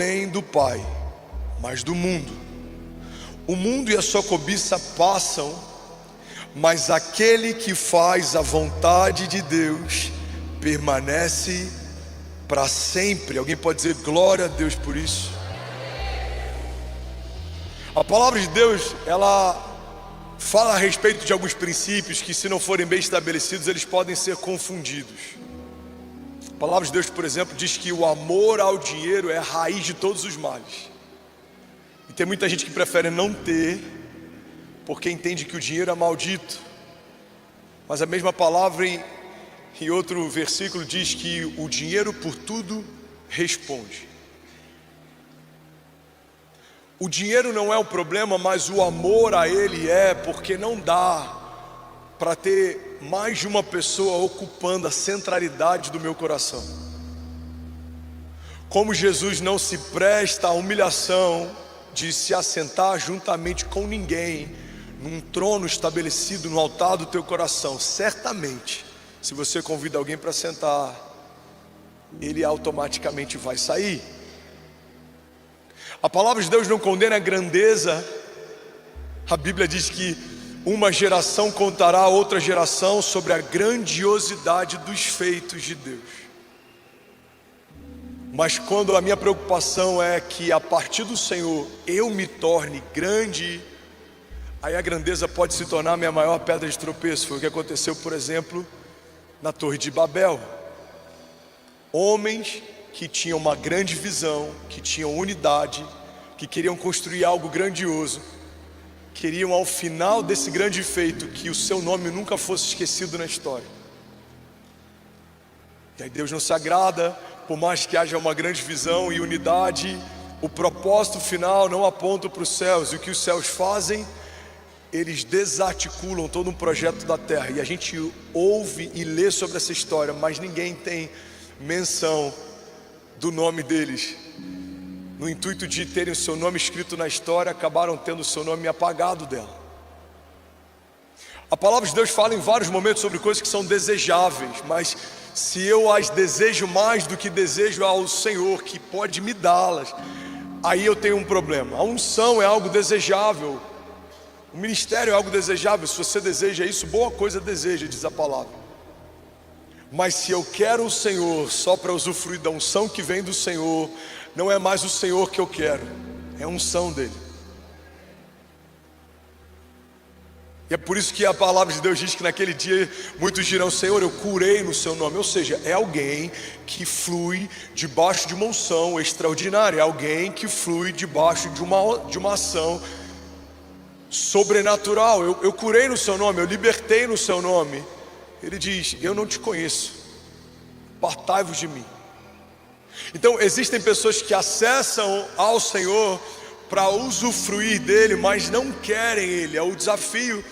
vem do Pai, mas do mundo. O mundo e a sua cobiça passam, mas aquele que faz a vontade de Deus permanece para sempre. Alguém pode dizer glória a Deus por isso? A palavra de Deus, ela fala a respeito de alguns princípios que, se não forem bem estabelecidos, eles podem ser confundidos. A palavra de Deus, por exemplo, diz que o amor ao dinheiro é a raiz de todos os males. E tem muita gente que prefere não ter, porque entende que o dinheiro é maldito. Mas a mesma palavra em outro versículo diz que o dinheiro por tudo responde. O dinheiro não é o problema, mas o amor a ele é, porque não dá para ter mais de uma pessoa ocupando a centralidade do meu coração. Como Jesus não se presta à humilhação de se assentar juntamente com ninguém num trono estabelecido no altar do teu coração, certamente, se você convida alguém para sentar, ele automaticamente vai sair. A palavra de Deus não condena a grandeza. A Bíblia diz que uma geração contará a outra geração sobre a grandiosidade dos feitos de Deus. Mas quando a minha preocupação é que a partir do Senhor eu me torne grande, aí a grandeza pode se tornar a minha maior pedra de tropeço. Foi o que aconteceu, por exemplo, na Torre de Babel. Homens que tinham uma grande visão, que tinham unidade, que queriam construir algo grandioso, queriam ao final desse grande feito que o seu nome nunca fosse esquecido na história. E aí Deus não se agrada, por mais que haja uma grande visão e unidade, o propósito final não aponta para os céus. E o que os céus fazem? Eles desarticulam todo um projeto da terra. E a gente ouve e lê sobre essa história, mas ninguém tem menção do nome deles. No intuito de terem o seu nome escrito na história, acabaram tendo o seu nome apagado dela. A palavra de Deus fala em vários momentos sobre coisas que são desejáveis, mas se eu as desejo mais do que desejo ao Senhor, que pode me dá-las, aí eu tenho um problema. A unção é algo desejável, o ministério é algo desejável. Se você deseja isso, boa coisa deseja, diz a palavra. Mas se eu quero o Senhor só para usufruir da unção que vem do Senhor, não é mais o Senhor que eu quero, é a unção dele. E é por isso que a palavra de Deus diz que naquele dia muitos dirão: Senhor, eu curei no seu nome. Ou seja, é alguém que flui debaixo de uma unção extraordinária, é alguém que flui debaixo de uma ação sobrenatural. Eu curei no seu nome, eu libertei no seu nome. Ele diz: eu não te conheço, apartai-vos de mim. Então existem pessoas que acessam ao Senhor para usufruir dele, mas não querem ele. É o desafio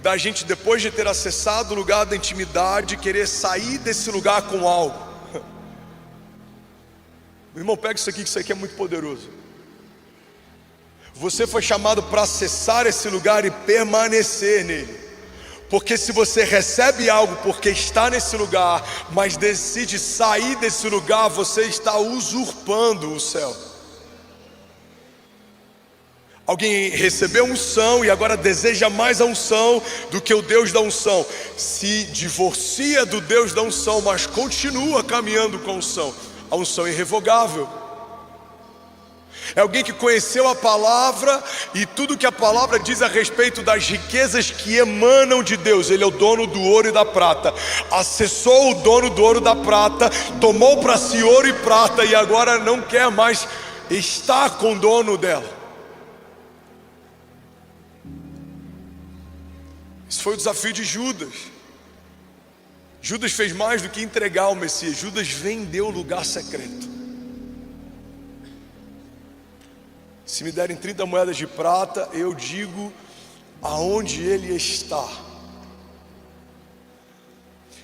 da gente, depois de ter acessado o lugar da intimidade, querer sair desse lugar com algo. Meu irmão, pega isso aqui é muito poderoso. Você foi chamado para acessar esse lugar e permanecer nele. Porque se você recebe algo porque está nesse lugar, mas decide sair desse lugar, você está usurpando o céu. Alguém recebeu unção e agora deseja mais a unção do que o Deus da unção. Se divorcia do Deus da unção, mas continua caminhando com a unção. A unção é irrevogável. É alguém que conheceu a palavra e tudo que a palavra diz a respeito das riquezas que emanam de Deus. Ele é o dono do ouro e da prata. Acessou o dono do ouro e da prata, tomou para si ouro e prata e agora não quer mais estar com o dono dela. Esse foi o desafio de Judas. Judas fez mais do que entregar o Messias. Judas vendeu o lugar secreto. Se me derem 30 moedas de prata, eu digo aonde ele está.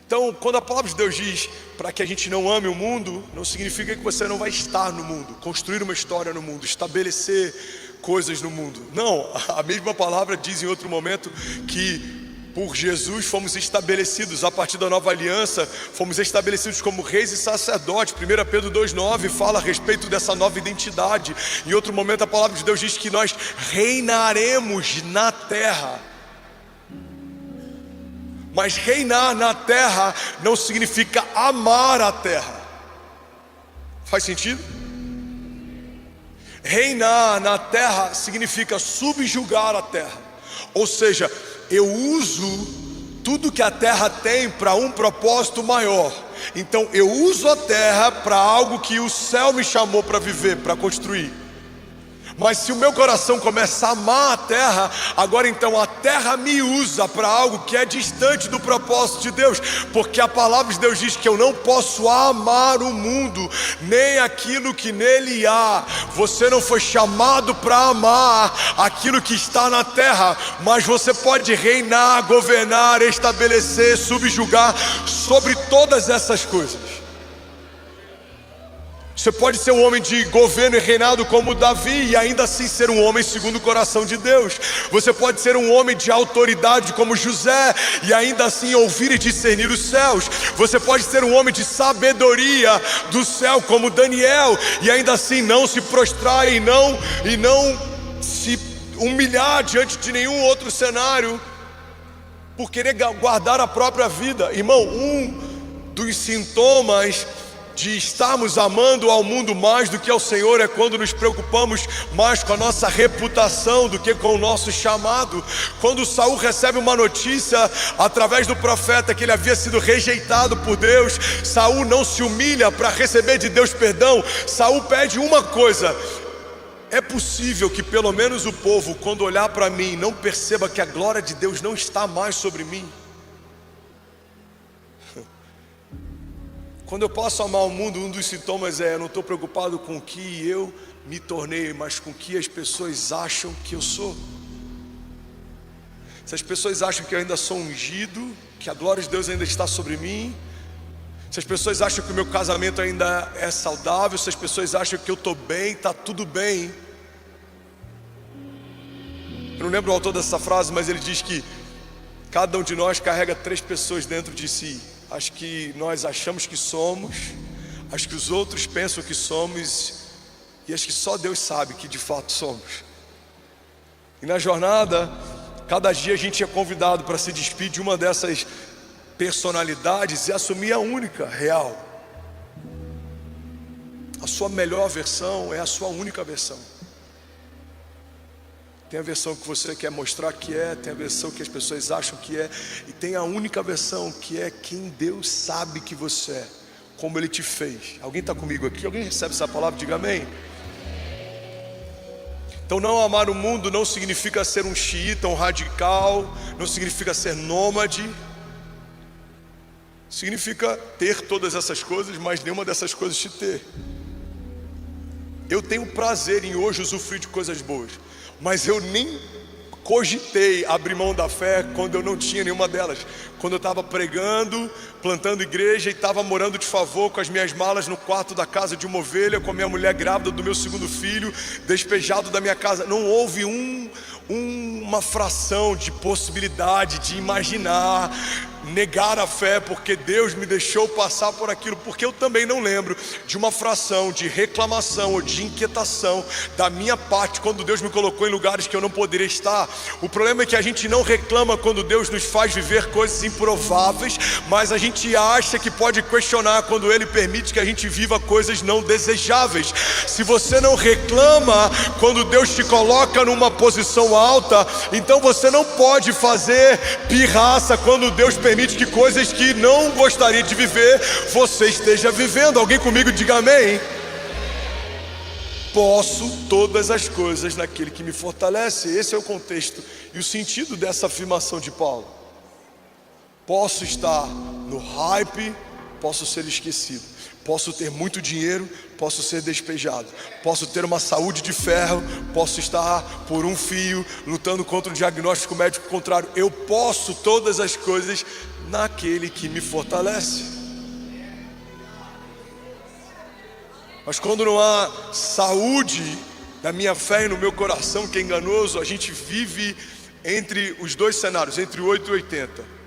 Então, quando a palavra de Deus diz para que a gente não ame o mundo, não significa que você não vai estar no mundo, construir uma história no mundo, estabelecer coisas no mundo. Não, a mesma palavra diz em outro momento que Por Jesus fomos estabelecidos, a partir da nova aliança, fomos estabelecidos como reis e sacerdotes. 1 Pedro 2,9 fala a respeito dessa nova identidade. Em outro momento a palavra de Deus diz que nós reinaremos na terra. Mas reinar na terra não significa amar a terra. Faz sentido? Reinar na terra significa subjugar a terra. Ou seja, eu uso tudo que a terra tem para um propósito maior. Então eu uso a terra para algo que o céu me chamou para viver, para construir. Mas se o meu coração começar a amar a terra, agora então a terra me usa para algo que é distante do propósito de Deus. Porque a palavra de Deus diz que eu não posso amar o mundo, nem aquilo que nele há. Você não foi chamado para amar aquilo que está na terra, mas você pode reinar, governar, estabelecer, subjugar sobre todas essas coisas. Você pode ser um homem de governo e reinado como Davi e ainda assim ser um homem segundo o coração de Deus. Você pode ser um homem de autoridade como José e ainda assim ouvir e discernir os céus. Você pode ser um homem de sabedoria do céu como Daniel e ainda assim não se prostrar e não se humilhar diante de nenhum outro cenário por querer guardar a própria vida. Irmão, um dos sintomas de estarmos amando ao mundo mais do que ao Senhor é quando nos preocupamos mais com a nossa reputação do que com o nosso chamado. Quando Saul recebe uma notícia através do profeta que ele havia sido rejeitado por Deus, Saul não se humilha para receber de Deus perdão. Saul pede uma coisa: é possível que pelo menos o povo, quando olhar para mim, não perceba que a glória de Deus não está mais sobre mim? Quando eu passo a amar o mundo, um dos sintomas é: eu não estou preocupado com o que eu me tornei, mas com o que as pessoas acham que eu sou. Se as pessoas acham que eu ainda sou ungido, que a glória de Deus ainda está sobre mim, se as pessoas acham que o meu casamento ainda é saudável, se as pessoas acham que eu estou bem, está tudo bem. Eu não lembro o autor dessa frase, mas ele diz que cada um de nós carrega 3 pessoas dentro de si: as que nós achamos que somos, as que os outros pensam que somos e as que só Deus sabe que de fato somos. E na jornada, cada dia a gente é convidado para se despedir de uma dessas personalidades e assumir a única, real. A sua melhor versão é a sua única versão. Tem a versão que você quer mostrar que é, tem a versão que as pessoas acham que é, e tem a única versão que é quem Deus sabe que você é, como Ele te fez. Alguém está comigo aqui? Alguém recebe essa palavra? Diga amém. Então não amar o mundo não significa ser um xiita, um radical, não significa ser nômade. Significa ter todas essas coisas, mas nenhuma dessas coisas te ter. Eu tenho prazer em hoje usufruir de coisas boas, mas eu nem cogitei abrir mão da fé quando eu não tinha nenhuma delas. Quando eu estava pregando, plantando igreja e estava morando de favor com as minhas malas no quarto da casa de uma ovelha, com a minha mulher grávida do meu segundo filho, despejado da minha casa. Não houve uma fração de possibilidade de imaginar negar a fé porque Deus me deixou passar por aquilo, porque eu também não lembro de uma fração de reclamação ou de inquietação da minha parte quando Deus me colocou em lugares que eu não poderia estar. O problema é que a gente não reclama quando Deus nos faz viver coisas improváveis, mas a gente acha que pode questionar quando Ele permite que a gente viva coisas não desejáveis. Se você não reclama quando Deus te coloca numa posição alta, então você não pode fazer pirraça quando Deus permite que coisas que não gostaria de viver, você esteja vivendo. Alguém comigo diga amém. Posso todas as coisas naquele que me fortalece. Esse é o contexto e o sentido dessa afirmação de Paulo. Posso estar no hype, posso ser esquecido. Posso ter muito dinheiro, posso ser despejado. Posso ter uma saúde de ferro, posso estar por um fio, lutando contra um diagnóstico médico contrário. Eu posso todas as coisas naquele que me fortalece. Mas quando não há saúde na minha fé e no meu coração, que é enganoso, a gente vive entre os dois cenários, entre 8 e 80.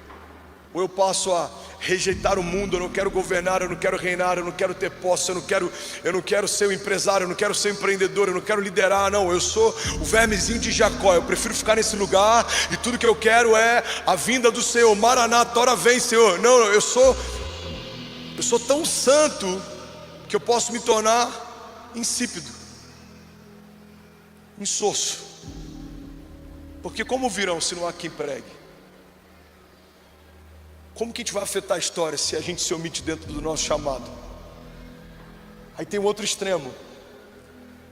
Ou eu passo a rejeitar o mundo, eu não quero governar, eu não quero reinar, eu não quero ter posse, eu não quero ser um empresário, eu não quero ser um empreendedor, eu não quero liderar, não, eu sou o vermezinho de Jacó, eu prefiro ficar nesse lugar e tudo que eu quero é a vinda do Senhor. Maranata, ora vem, Senhor. Não, eu sou tão santo que eu posso me tornar insípido, insosso. Porque como virão se não há quem pregue? Como que a gente vai afetar a história se a gente se omite dentro do nosso chamado? Aí tem um outro extremo.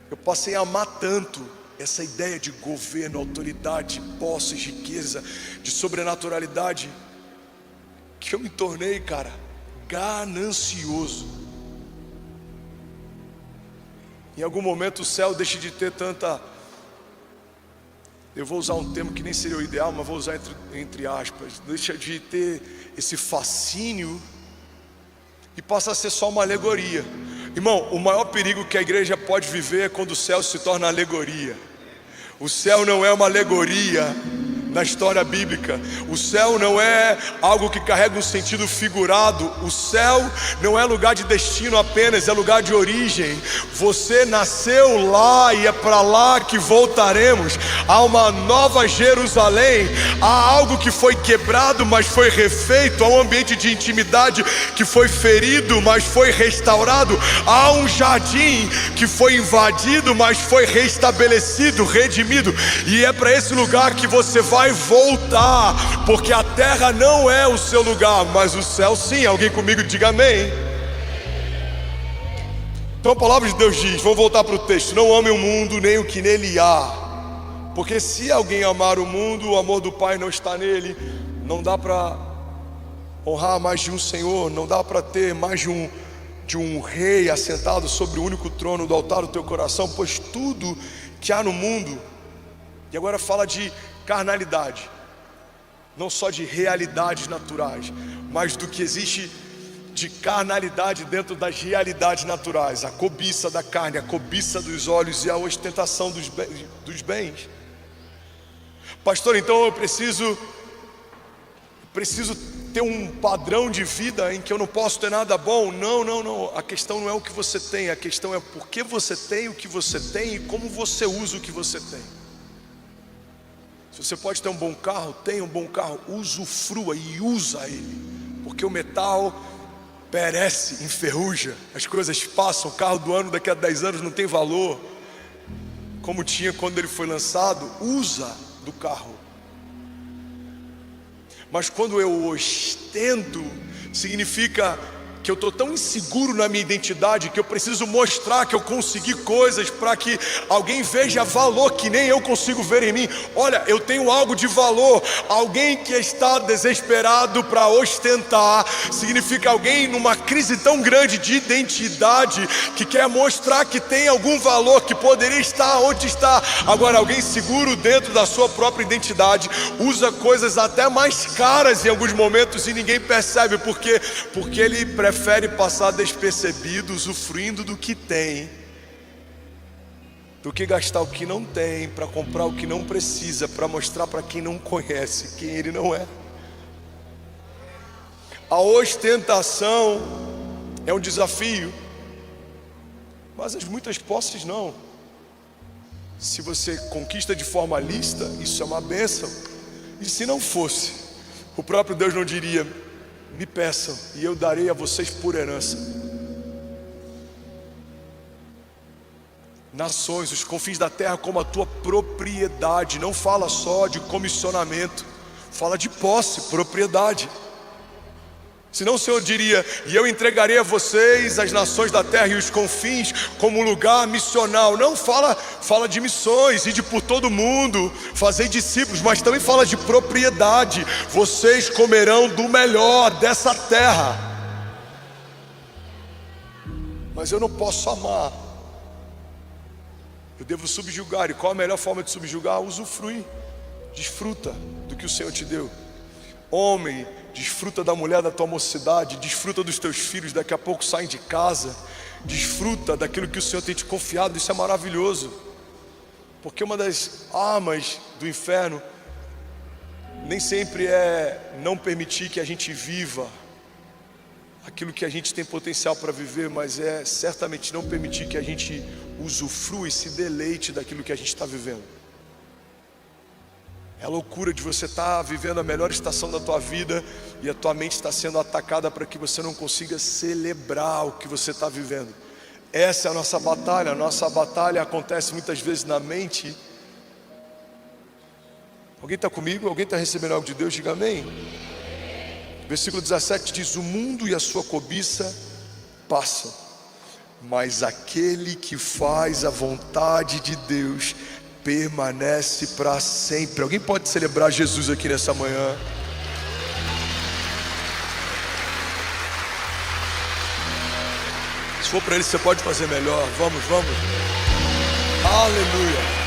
Eu passei a amar tanto essa ideia de governo, autoridade, posse, riqueza, de sobrenaturalidade, que eu me tornei, cara, ganancioso. Em algum momento o céu deixa de ter tanta... Eu vou usar um termo que nem seria o ideal, mas vou usar entre aspas. Deixa de ter esse fascínio e passa a ser só uma alegoria. Irmão, o maior perigo que a igreja pode viver é quando o céu se torna alegoria. O céu não é uma alegoria na história bíblica. O céu não é algo que carrega um sentido figurado. O céu não é lugar de destino apenas, é lugar de origem. Você nasceu lá e é para lá que voltaremos. Há uma nova Jerusalém. Há algo que foi quebrado, mas foi refeito. Há um ambiente de intimidade que foi ferido, mas foi restaurado. Há um jardim que foi invadido, mas foi restabelecido, redimido. E é para esse lugar que você vai voltar, porque a terra não é o seu lugar, mas o céu sim. Alguém comigo diga amém. Então a palavra de Deus diz, vamos voltar para o texto: não ame o mundo nem o que nele há, porque se alguém amar o mundo, o amor do Pai não está nele. Não dá para honrar mais de um Senhor, não dá para ter mais de um rei assentado sobre o único trono do altar do teu coração, pois tudo que há no mundo, e agora fala de carnalidade, não só de realidades naturais, mas do que existe de carnalidade dentro das realidades naturais: a cobiça da carne, a cobiça dos olhos e a ostentação dos bens. Pastor, então eu preciso ter um padrão de vida em que eu não posso ter nada bom. Não, a questão não é o que você tem, a questão é por que você tem o que você tem e como você usa o que você tem. Se você pode ter um bom carro, tenha um bom carro, usufrua e usa ele, porque o metal perece, enferruja, as coisas passam. O carro do ano daqui a 10 anos não tem valor como tinha quando ele foi lançado. Usa do carro. Mas quando eu ostento, significa que eu estou tão inseguro na minha identidade que eu preciso mostrar que eu consegui coisas para que alguém veja valor que nem eu consigo ver em mim. Olha, eu tenho algo de valor. Alguém que está desesperado para ostentar significa alguém numa crise tão grande de identidade que quer mostrar que tem algum valor, que poderia estar onde está. Agora, alguém seguro dentro da sua própria identidade usa coisas até mais caras em alguns momentos e ninguém percebe. Por quê? Porque ele prefere passar despercebido, usufruindo do que tem, do que gastar o que não tem, para comprar o que não precisa, para mostrar para quem não conhece quem ele não é. A ostentação é um desafio, mas as muitas posses não. Se você conquista de forma lícita, isso é uma bênção. E se não fosse, o próprio Deus não diria: me peçam e eu darei a vocês por herança nações, os confins da terra como a tua propriedade. Não fala só de comissionamento, fala de posse, propriedade. Senão o Senhor diria: e eu entregarei a vocês as nações da terra e os confins como lugar missional. Não fala de missões, ide por todo mundo, fazei discípulos, mas também fala de propriedade. Vocês comerão do melhor dessa terra. Mas eu não posso amar, eu devo subjugar. E qual a melhor forma de subjugar? Usufruir, desfruta do que o Senhor te deu. Homem, desfruta da mulher da tua mocidade, desfruta dos teus filhos, daqui a pouco saem de casa, desfruta daquilo que o Senhor tem te confiado. Isso é maravilhoso, porque uma das armas do inferno nem sempre é não permitir que a gente viva aquilo que a gente tem potencial para viver, mas é certamente não permitir que a gente usufrua e se deleite daquilo que a gente está vivendo. É a loucura de você estar vivendo a melhor estação da tua vida e a tua mente está sendo atacada para que você não consiga celebrar o que você está vivendo. Essa é a nossa batalha acontece muitas vezes na mente. Alguém está comigo? Alguém está recebendo algo de Deus? Diga amém. Versículo 17 diz: o mundo e a sua cobiça passam, mas aquele que faz a vontade de Deus permanece para sempre. Alguém pode celebrar Jesus aqui nessa manhã? Se for para Ele, você pode fazer melhor. Vamos. Aleluia.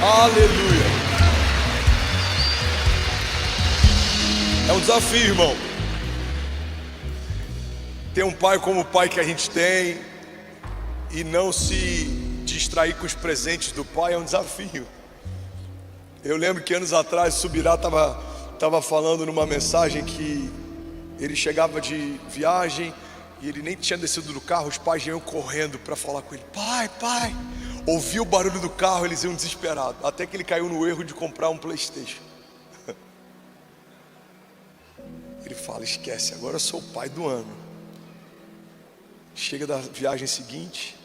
Aleluia. É um desafio, irmão. Ter um pai como o pai que a gente tem e não se distrair com os presentes do pai é um desafio. Eu lembro que anos atrás o Subirá estava falando numa mensagem que ele chegava de viagem e ele nem tinha descido do carro, os pais iam correndo para falar com ele. Pai. Ouviu o barulho do carro, eles iam desesperados, até que ele caiu no erro de comprar um PlayStation. Ele fala: esquece, agora eu sou o pai do ano. Chega da viagem seguinte,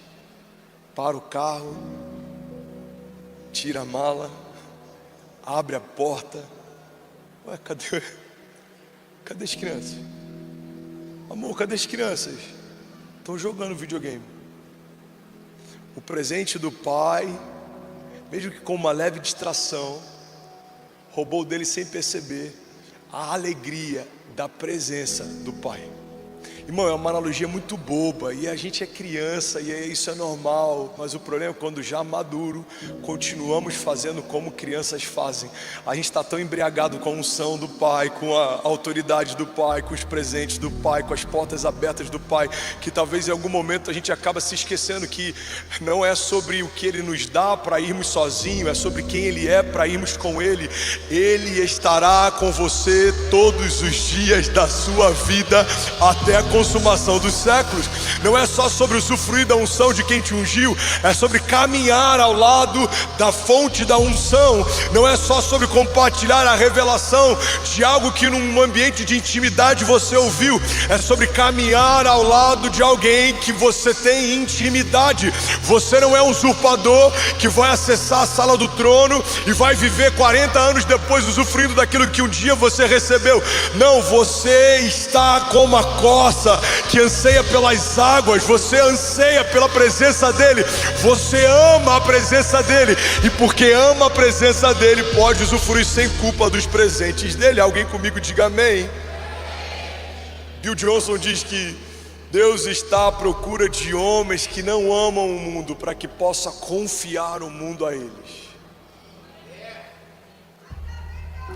para o carro, tira a mala, abre a porta. Ué, cadê as crianças? Amor, cadê as crianças? Estão jogando videogame. O presente do pai, mesmo que com uma leve distração, roubou dele sem perceber a alegria da presença do pai. Irmão, é uma analogia muito boba, e a gente é criança e isso é normal, mas o problema é quando já maduro, continuamos fazendo como crianças fazem. A gente está tão embriagado com a unção do pai, com a autoridade do pai, com os presentes do pai, com as portas abertas do pai, que talvez em algum momento a gente acaba se esquecendo que não é sobre o que ele nos dá para irmos sozinhos, é sobre quem ele é para irmos com ele. Ele estará com você todos os dias da sua vida até a consumação dos séculos. Não é só sobre usufruir da unção de quem te ungiu, é sobre caminhar ao lado da fonte da unção. Não é só sobre compartilhar a revelação de algo que num ambiente de intimidade você ouviu, é sobre caminhar ao lado de alguém que você tem intimidade. Você não é um usurpador que vai acessar a sala do trono e vai viver 40 anos depois usufruindo daquilo que um dia você recebeu. Não, você está como a corça que anseia pelas águas. Você anseia pela presença dele, você ama a presença dele, e porque ama a presença dele, pode usufruir sem culpa dos presentes dele. Alguém comigo diga amém. Bill Johnson diz que Deus está à procura de homens que não amam o mundo, para que possa confiar o mundo a eles.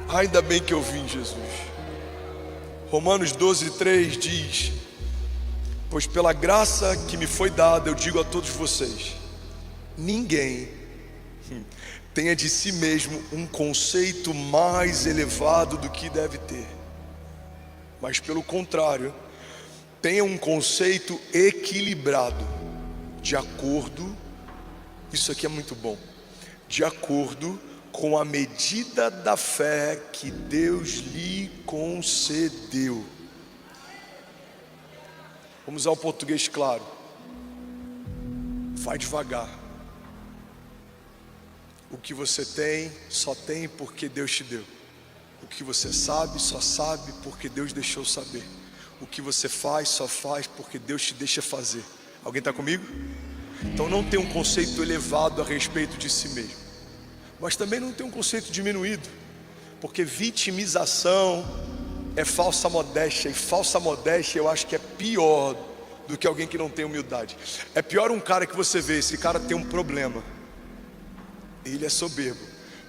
Ainda bem que eu vim, Jesus. Romanos 12:3 diz: pois pela graça que me foi dada, eu digo a todos vocês, ninguém tenha de si mesmo um conceito mais elevado do que deve ter, mas pelo contrário, tenha um conceito equilibrado, de acordo, isso aqui é muito bom, de acordo com a medida da fé que Deus lhe concedeu. Vamos usar o português claro. Vai devagar. O que você tem, só tem porque Deus te deu. O que você sabe, só sabe porque Deus deixou saber. O que você faz, só faz porque Deus te deixa fazer. Alguém está comigo? Então não tem um conceito elevado a respeito de si mesmo, mas também não tem um conceito diminuído, porque vitimização é falsa modéstia, e falsa modéstia eu acho que é pior do que alguém que não tem humildade. É pior um cara que você vê, esse cara tem um problema, ele é soberbo,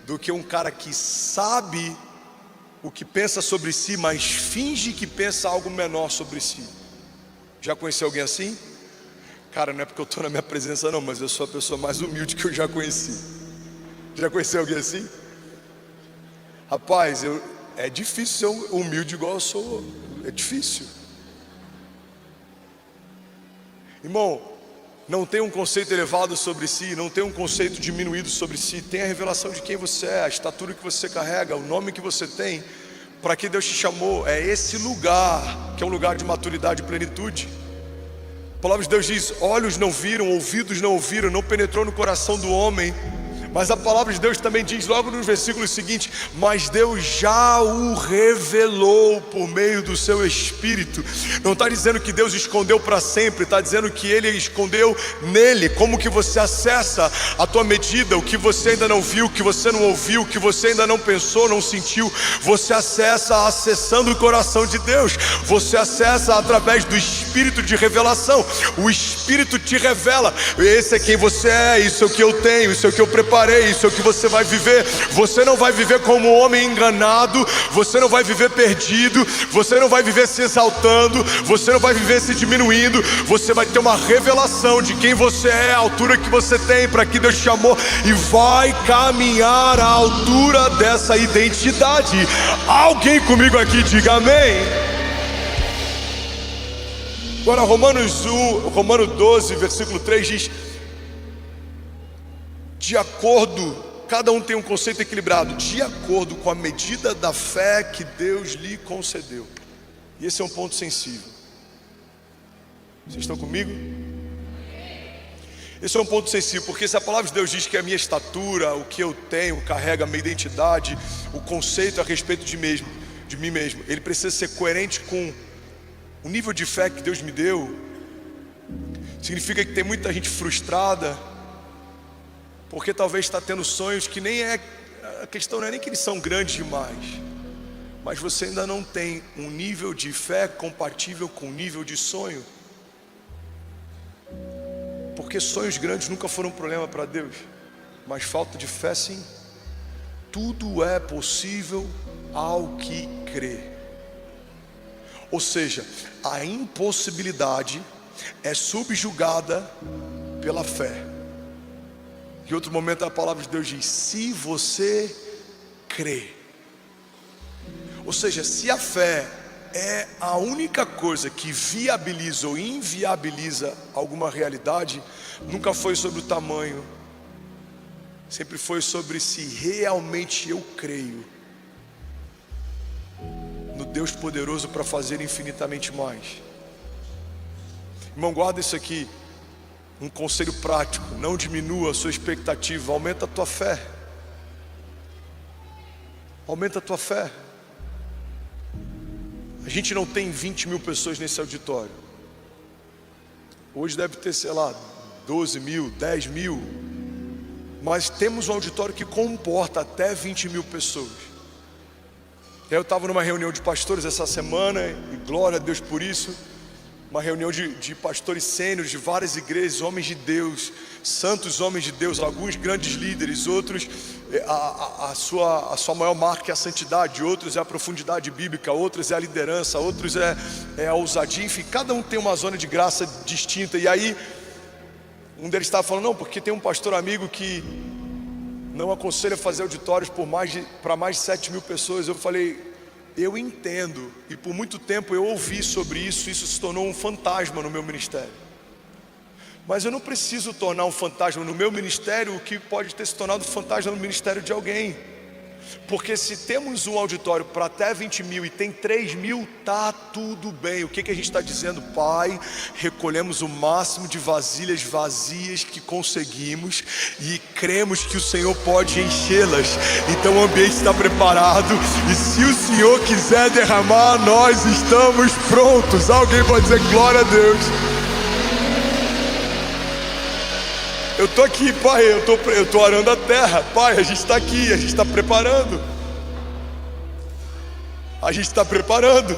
do que um cara que sabe o que pensa sobre si, mas finge que pensa algo menor sobre si. Já conheceu alguém assim? Cara, não é porque eu estou na minha presença não, mas eu sou a pessoa mais humilde que eu já conheci. Já conheceu alguém assim? Rapaz, é difícil ser humilde igual eu sou. É difícil. Irmão, não tem um conceito elevado sobre si, não tem um conceito diminuído sobre si. Tem a revelação de quem você é, a estatura que você carrega, o nome que você tem, para que Deus te chamou. É esse lugar que é um lugar de maturidade e plenitude. A palavra de Deus diz: olhos não viram, ouvidos não ouviram, não penetrou no coração do homem. Mas a palavra de Deus também diz logo nos versículos seguintes: mas Deus já o revelou por meio do seu Espírito. Não está dizendo que Deus escondeu para sempre, está dizendo que Ele escondeu nele. Como que você acessa a tua medida? O que você ainda não viu, o que você não ouviu, o que você ainda não pensou, não sentiu, você acessa acessando o coração de Deus. Você acessa através do Espírito de revelação. O Espírito te revela: esse é quem você é, isso é o que eu tenho, isso é o que eu preparei, isso é o que você vai viver. Você não vai viver como um homem enganado, você não vai viver perdido, você não vai viver se exaltando, você não vai viver se diminuindo. Você vai ter uma revelação de quem você é, a altura que você tem, para que Deus te chamou, e vai caminhar à altura dessa identidade. Alguém comigo aqui diga amém. Agora Romanos 12, versículo 3 diz: de acordo, cada um tem um conceito equilibrado, de acordo com a medida da fé que Deus lhe concedeu. E esse é um ponto sensível. Vocês estão comigo? Esse é um ponto sensível, porque se a palavra de Deus diz que a minha estatura, o que eu tenho, carrega a minha identidade, o conceito a respeito de mim mesmo, ele precisa ser coerente com o nível de fé que Deus me deu. Significa que tem muita gente frustrada, porque talvez está tendo sonhos que nem é, a questão não é nem que eles são grandes demais, mas você ainda não tem um nível de fé compatível com o nível de sonho. Porque sonhos grandes nunca foram um problema para Deus, mas falta de fé sim. Tudo é possível ao que crê. Ou seja, a impossibilidade é subjugada pela fé. Em outro momento a palavra de Deus diz: se você crê. Ou seja, se a fé é a única coisa que viabiliza ou inviabiliza alguma realidade, nunca foi sobre o tamanho, sempre foi sobre se realmente eu creio no Deus poderoso para fazer infinitamente mais. Irmão, guarda isso aqui. Um conselho prático: não diminua a sua expectativa, aumenta a tua fé. Aumenta a tua fé. A gente não tem 20 mil pessoas nesse auditório. Hoje deve ter, sei lá, 12 mil, 10 mil. Mas temos um auditório que comporta até 20 mil pessoas. Eu estava numa reunião de pastores essa semana, e glória a Deus por isso. Uma reunião de pastores sêniores de várias igrejas, homens de Deus, santos homens de Deus, alguns grandes líderes, outros a sua maior marca é a santidade, outros é a profundidade bíblica, outros é a liderança, outros é a ousadia, enfim, cada um tem uma zona de graça distinta. E aí um deles estava falando: não, porque tem um pastor amigo que não aconselha fazer auditórios para mais de 7 mil pessoas. Eu falei: eu entendo, e por muito tempo eu ouvi sobre isso se tornou um fantasma no meu ministério. Mas eu não preciso tornar um fantasma no meu ministério o que pode ter se tornado um fantasma no ministério de alguém. Porque se temos um auditório para até 20 mil e tem 3 mil, tá tudo bem. O que a gente está dizendo? Pai, recolhemos o máximo de vasilhas vazias que conseguimos e cremos que o Senhor pode enchê-las. Então o ambiente está preparado, e se o Senhor quiser derramar, nós estamos prontos. Alguém pode dizer glória a Deus? Eu estou aqui, Pai, eu estou arando a terra. Pai, a gente está aqui, a gente está preparando. A gente está preparando.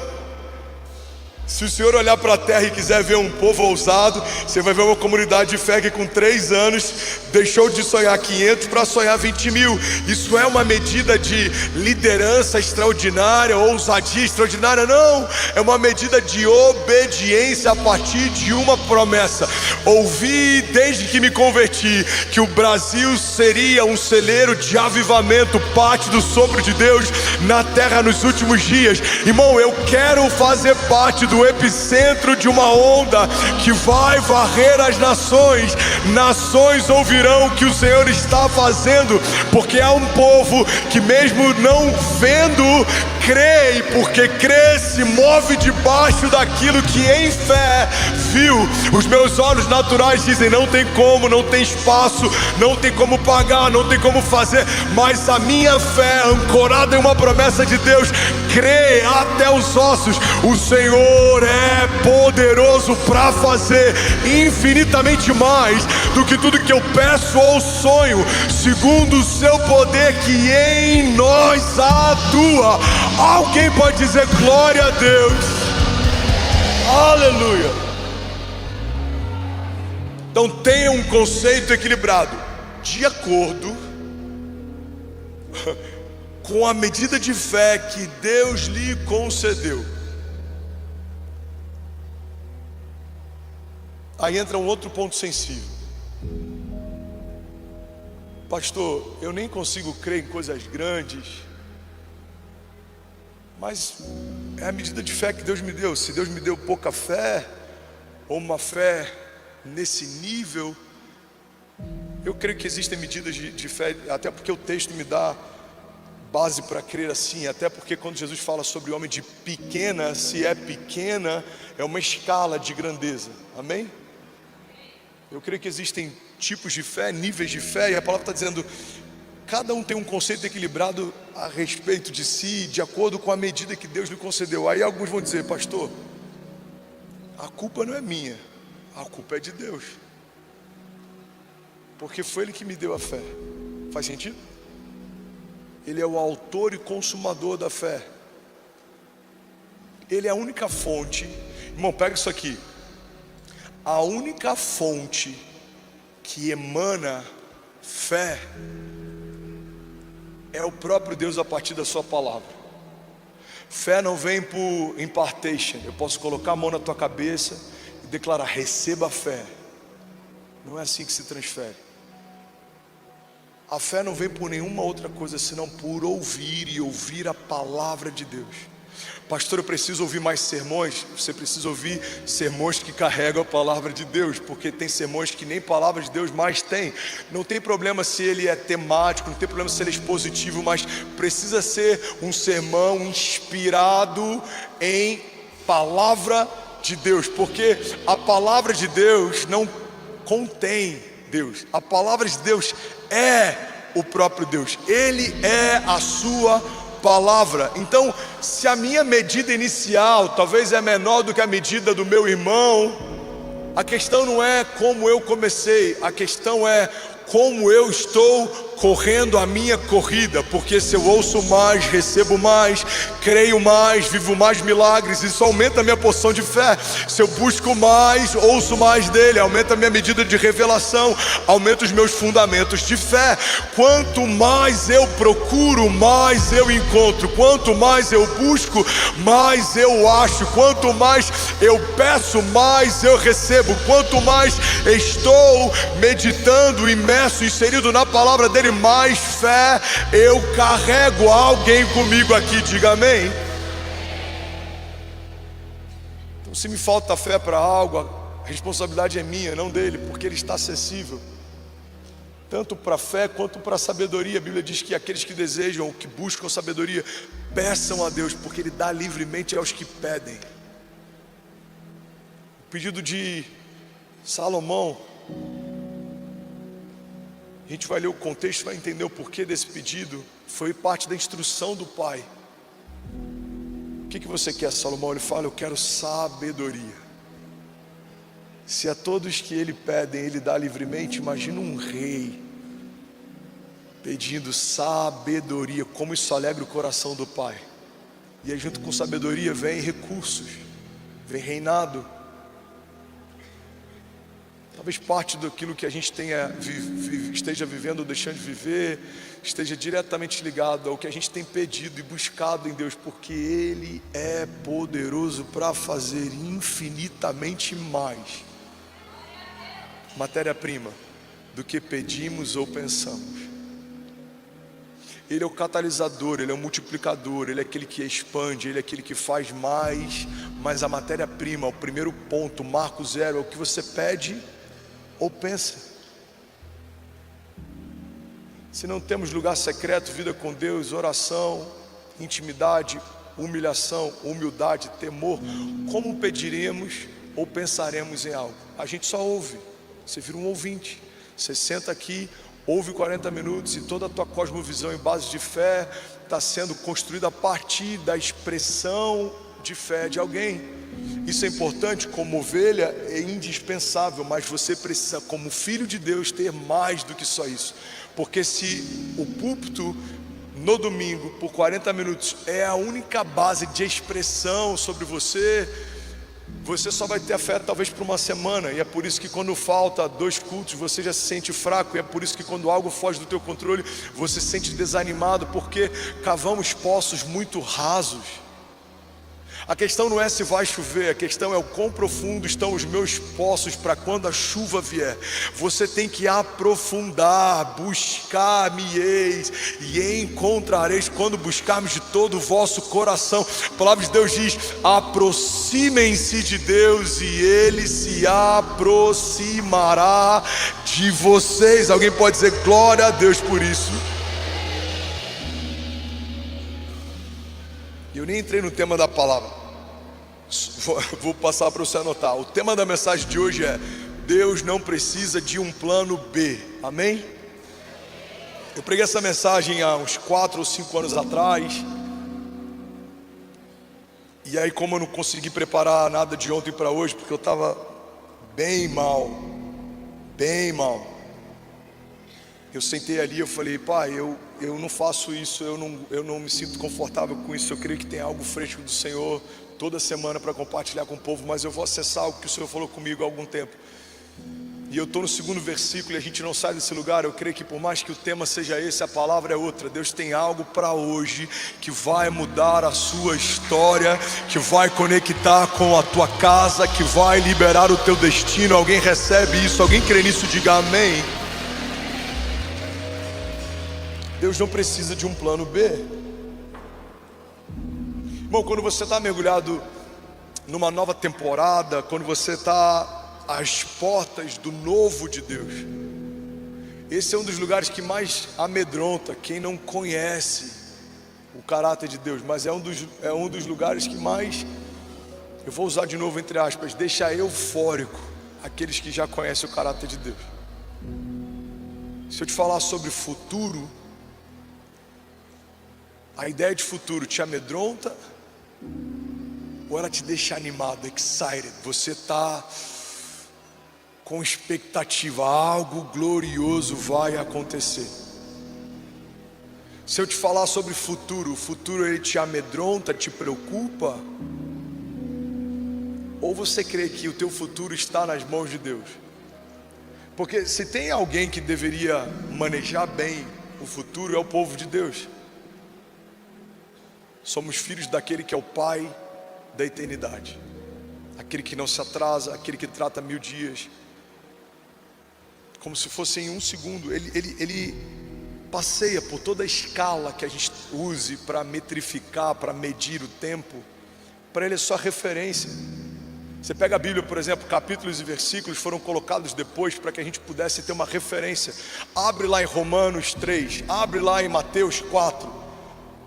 Se o Senhor olhar para a terra e quiser ver um povo ousado, você vai ver uma comunidade de fé que com 3 anos deixou de sonhar 500 para sonhar 20 mil. Isso é uma medida de liderança extraordinária, ousadia extraordinária? Não, é uma medida de obediência a partir de uma promessa. Ouvi desde que me converti que o Brasil seria um celeiro de avivamento, parte do sopro de Deus na terra nos últimos dias. Irmão, eu quero fazer parte do epicentro de uma onda que vai varrer as nações. Nações ouvirão o que o Senhor está fazendo, porque há um povo que mesmo não vendo, crê, e porque crê se move debaixo daquilo que em fé viu. Os meus olhos naturais dizem: não tem como, não tem espaço, não tem como pagar, não tem como fazer, mas a minha fé, ancorada em uma promessa de Deus, crê até os ossos. O Senhor é poderoso para fazer infinitamente mais do que tudo que eu peço ou sonho, segundo o seu poder que em nós atua. Alguém pode dizer glória a Deus? Aleluia. Então tenha um conceito equilibrado, de acordo com a medida de fé que Deus lhe concedeu. Aí entra um outro ponto sensível. Pastor, eu nem consigo crer em coisas grandes, mas é a medida de fé que Deus me deu. Se Deus me deu pouca fé, ou uma fé nesse nível, eu creio que existem medidas de fé, até porque o texto me dá base para crer assim, até porque quando Jesus fala sobre o homem de pequena, se é pequena, é uma escala de grandeza, amém? Eu creio que existem tipos de fé, níveis de fé, e a palavra está dizendo, cada um tem um conceito equilibrado a respeito de si, de acordo com a medida que Deus lhe concedeu. Aí alguns vão dizer: pastor, a culpa não é minha, a culpa é de Deus, porque foi Ele que me deu a fé. Faz sentido? Ele é o autor e consumador da fé. Ele é a única fonte. Irmão, pega isso aqui. A única fonte que emana fé é o próprio Deus a partir da sua palavra. Fé não vem por impartation. Eu posso colocar a mão na tua cabeça e declarar: receba a fé. Não é assim que se transfere. A fé não vem por nenhuma outra coisa senão por ouvir, e ouvir a palavra de Deus. Pastor, eu preciso ouvir mais sermões. Você precisa ouvir sermões que carregam a palavra de Deus, porque tem sermões que nem palavra de Deus mais tem. Não tem problema se ele é temático, não tem problema se ele é expositivo, mas precisa ser um sermão inspirado em palavra de Deus, porque a palavra de Deus não contém Deus. A palavra de Deus é o próprio Deus. Ele é a sua palavra. Então, se a minha medida inicial talvez é menor do que a medida do meu irmão, a questão não é como eu comecei, a questão é como eu estou correndo a minha corrida. Porque se eu ouço mais, recebo mais, creio mais, vivo mais milagres, isso aumenta a minha porção de fé. Se eu busco mais, ouço mais dele, aumenta a minha medida de revelação, aumenta os meus fundamentos de fé. Quanto mais eu procuro, mais eu encontro. Quanto mais eu busco, mais eu acho. Quanto mais eu peço, mais eu recebo. Quanto mais estou meditando, imerso, inserido na palavra dele, mais fé eu carrego. Alguém comigo aqui, diga amém. Então, se me falta fé para algo, a responsabilidade é minha, não dele, porque ele está acessível tanto para a fé quanto para a sabedoria. A Bíblia diz que aqueles que desejam, que buscam sabedoria, peçam a Deus, porque ele dá livremente aos que pedem. O pedido de Salomão, a gente vai ler o contexto, vai entender o porquê desse pedido. Foi parte da instrução do pai. O que você quer, Salomão? Ele fala: eu quero sabedoria. Se a todos que ele pedem, ele dá livremente, imagina um rei pedindo sabedoria, como isso alegra o coração do pai. E aí junto com sabedoria vem recursos, vem reinado. Talvez parte daquilo que a gente esteja vivendo ou deixando de viver, esteja diretamente ligado ao que a gente tem pedido e buscado em Deus, porque Ele é poderoso para fazer infinitamente mais matéria-prima do que pedimos ou pensamos. Ele é o catalisador, Ele é o multiplicador, Ele é aquele que expande, Ele é aquele que faz mais, mas a matéria-prima, o primeiro ponto, marco zero, é o que você pede ou pensa. Se não temos lugar secreto, vida com Deus, oração, intimidade, humilhação, humildade, temor, como pediremos ou pensaremos em algo? A gente só ouve. Você vira um ouvinte. Você senta aqui, ouve 40 minutos e toda a tua cosmovisão em base de fé está sendo construída a partir da expressão de fé de alguém. Isso é importante, como ovelha é indispensável, mas você precisa, como filho de Deus, ter mais do que só isso. Porque se o púlpito no domingo por 40 minutos é a única base de expressão sobre você, você só vai ter a fé talvez por uma semana. E é por isso que quando falta 2 cultos você já se sente fraco. E é por isso que quando algo foge do teu controle você se sente desanimado, porque cavamos poços muito rasos. A questão não é se vai chover, a questão é o quão profundo estão os meus poços para quando a chuva vier. Você tem que aprofundar, buscar-me-eis e encontrareis quando buscarmos de todo o vosso coração. A palavra de Deus diz: aproximem-se de Deus e Ele se aproximará de vocês. Alguém pode dizer glória a Deus por isso? Eu nem entrei no tema da palavra, vou passar para você anotar. O tema da mensagem de hoje é: Deus não precisa de um plano B. Amém? Eu preguei essa mensagem há uns 4 ou 5 anos atrás. E aí, como eu não consegui preparar nada de ontem para hoje, porque eu estava bem mal, eu sentei ali e eu falei: pai, eu não faço isso, eu não me sinto confortável com isso. Eu creio que tem algo fresco do Senhor toda semana para compartilhar com o povo, mas eu vou acessar o que o Senhor falou comigo há algum tempo. E eu estou no 2º versículo e a gente não sai desse lugar. Eu creio que por mais que o tema seja esse, a palavra é outra. Deus tem algo para hoje que vai mudar a sua história, que vai conectar com a tua casa, que vai liberar o teu destino. Alguém recebe isso? Alguém crê nisso? Diga amém. Deus não precisa de um plano B. Bom, quando você está mergulhado numa nova temporada, quando você está às portas do novo de Deus, esse é um dos lugares que mais amedronta quem não conhece o caráter de Deus. Mas é um dos lugares que mais, eu vou usar de novo entre aspas, deixa eufórico aqueles que já conhecem o caráter de Deus. Se eu te falar sobre futuro, a ideia de futuro te amedronta ou ela te deixa animado, excited? Você está com expectativa, algo glorioso vai acontecer. Se eu te falar sobre futuro, o futuro ele te amedronta, te preocupa? Ou você crê que o teu futuro está nas mãos de Deus? Porque se tem alguém que deveria manejar bem o futuro, é o povo de Deus. Somos filhos daquele que é o Pai da eternidade, aquele que não se atrasa, aquele que trata 1000 dias como se fosse em 1 segundo. Ele passeia por toda a escala que a gente use para metrificar, para medir o tempo. Para ele é só referência. Você pega a Bíblia, por exemplo, capítulos e versículos foram colocados depois para que a gente pudesse ter uma referência. Abre lá em Romanos 3, abre lá em Mateus 4.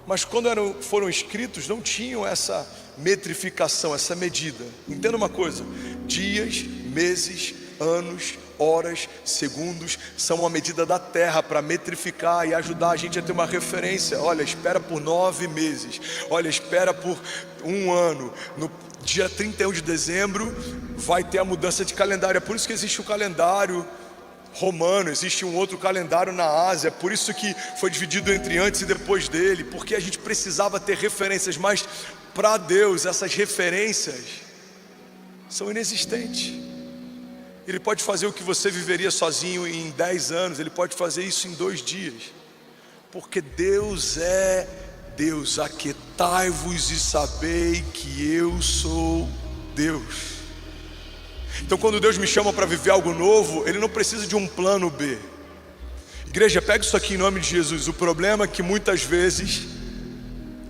Mas quando foram escritos, não tinham essa metrificação, essa medida. Entenda uma coisa: dias, meses, anos, horas, segundos são uma medida da terra para metrificar e ajudar a gente a ter uma referência. Olha, espera por 9 meses. Olha, espera por 1 ano. No dia 31 de dezembro vai ter a mudança de calendário. É por isso que existe o calendário romano, existe um outro calendário na Ásia. É por isso que foi dividido entre antes e depois dele, porque a gente precisava ter referências. Mas para Deus essas referências são inexistentes. Ele pode fazer o que você viveria sozinho em 10 anos, Ele pode fazer isso em 2 dias. Porque Deus é Deus. Aquietai-vos e sabei que eu sou Deus. Então quando Deus me chama para viver algo novo, Ele não precisa de um plano B. Igreja, pega isso aqui em nome de Jesus. O problema é que muitas vezes,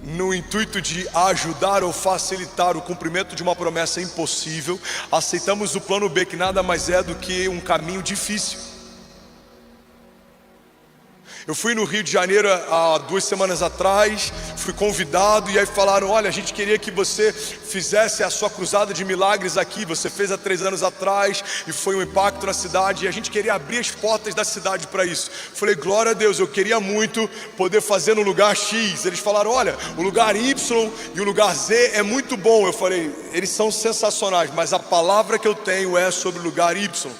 no intuito de ajudar ou facilitar o cumprimento de uma promessa impossível, aceitamos o plano B, que nada mais é do que um caminho difícil. Eu fui no Rio de Janeiro há 2 semanas atrás, fui convidado e aí falaram: olha, a gente queria que você fizesse a sua cruzada de milagres aqui. Você fez há 3 anos atrás e foi um impacto na cidade, e a gente queria abrir as portas da cidade para isso. Falei: glória a Deus, eu queria muito poder fazer no lugar X. Eles falaram: olha, o lugar Y e o lugar Z é muito bom. Eu falei: eles são sensacionais, mas a palavra que eu tenho é sobre o lugar Y.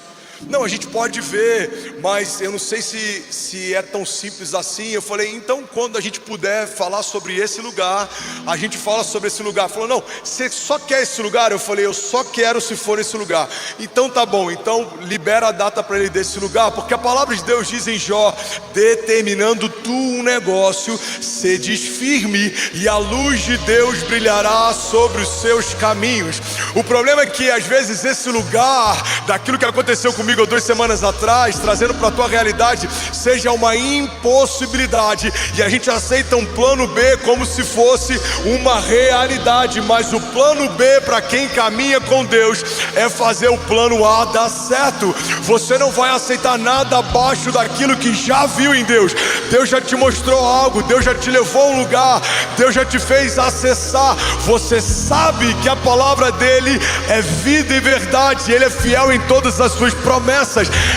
Não, a gente pode ver, mas eu não sei se é tão simples assim. Eu falei: então quando a gente puder falar sobre esse lugar, a gente fala sobre esse lugar. Falou: não, você só quer esse lugar? Eu falei: eu só quero se for esse lugar. Então tá bom, então libera a data para ele desse lugar, porque a palavra de Deus diz em Jó: determinando tu um negócio, sedes firme e a luz de Deus brilhará sobre os seus caminhos. O problema é que às vezes esse lugar, daquilo que aconteceu comigo há 2 semanas atrás, trazendo para a tua realidade, seja uma impossibilidade, e a gente aceita um plano B como se fosse uma realidade. Mas o plano B para quem caminha com Deus é fazer o plano A dar certo. Você não vai aceitar nada abaixo daquilo que já viu em Deus. Deus já te mostrou algo, Deus já te levou a um lugar, Deus já te fez acessar. Você sabe que a palavra dele é vida e verdade, ele é fiel em todas as suas promessas.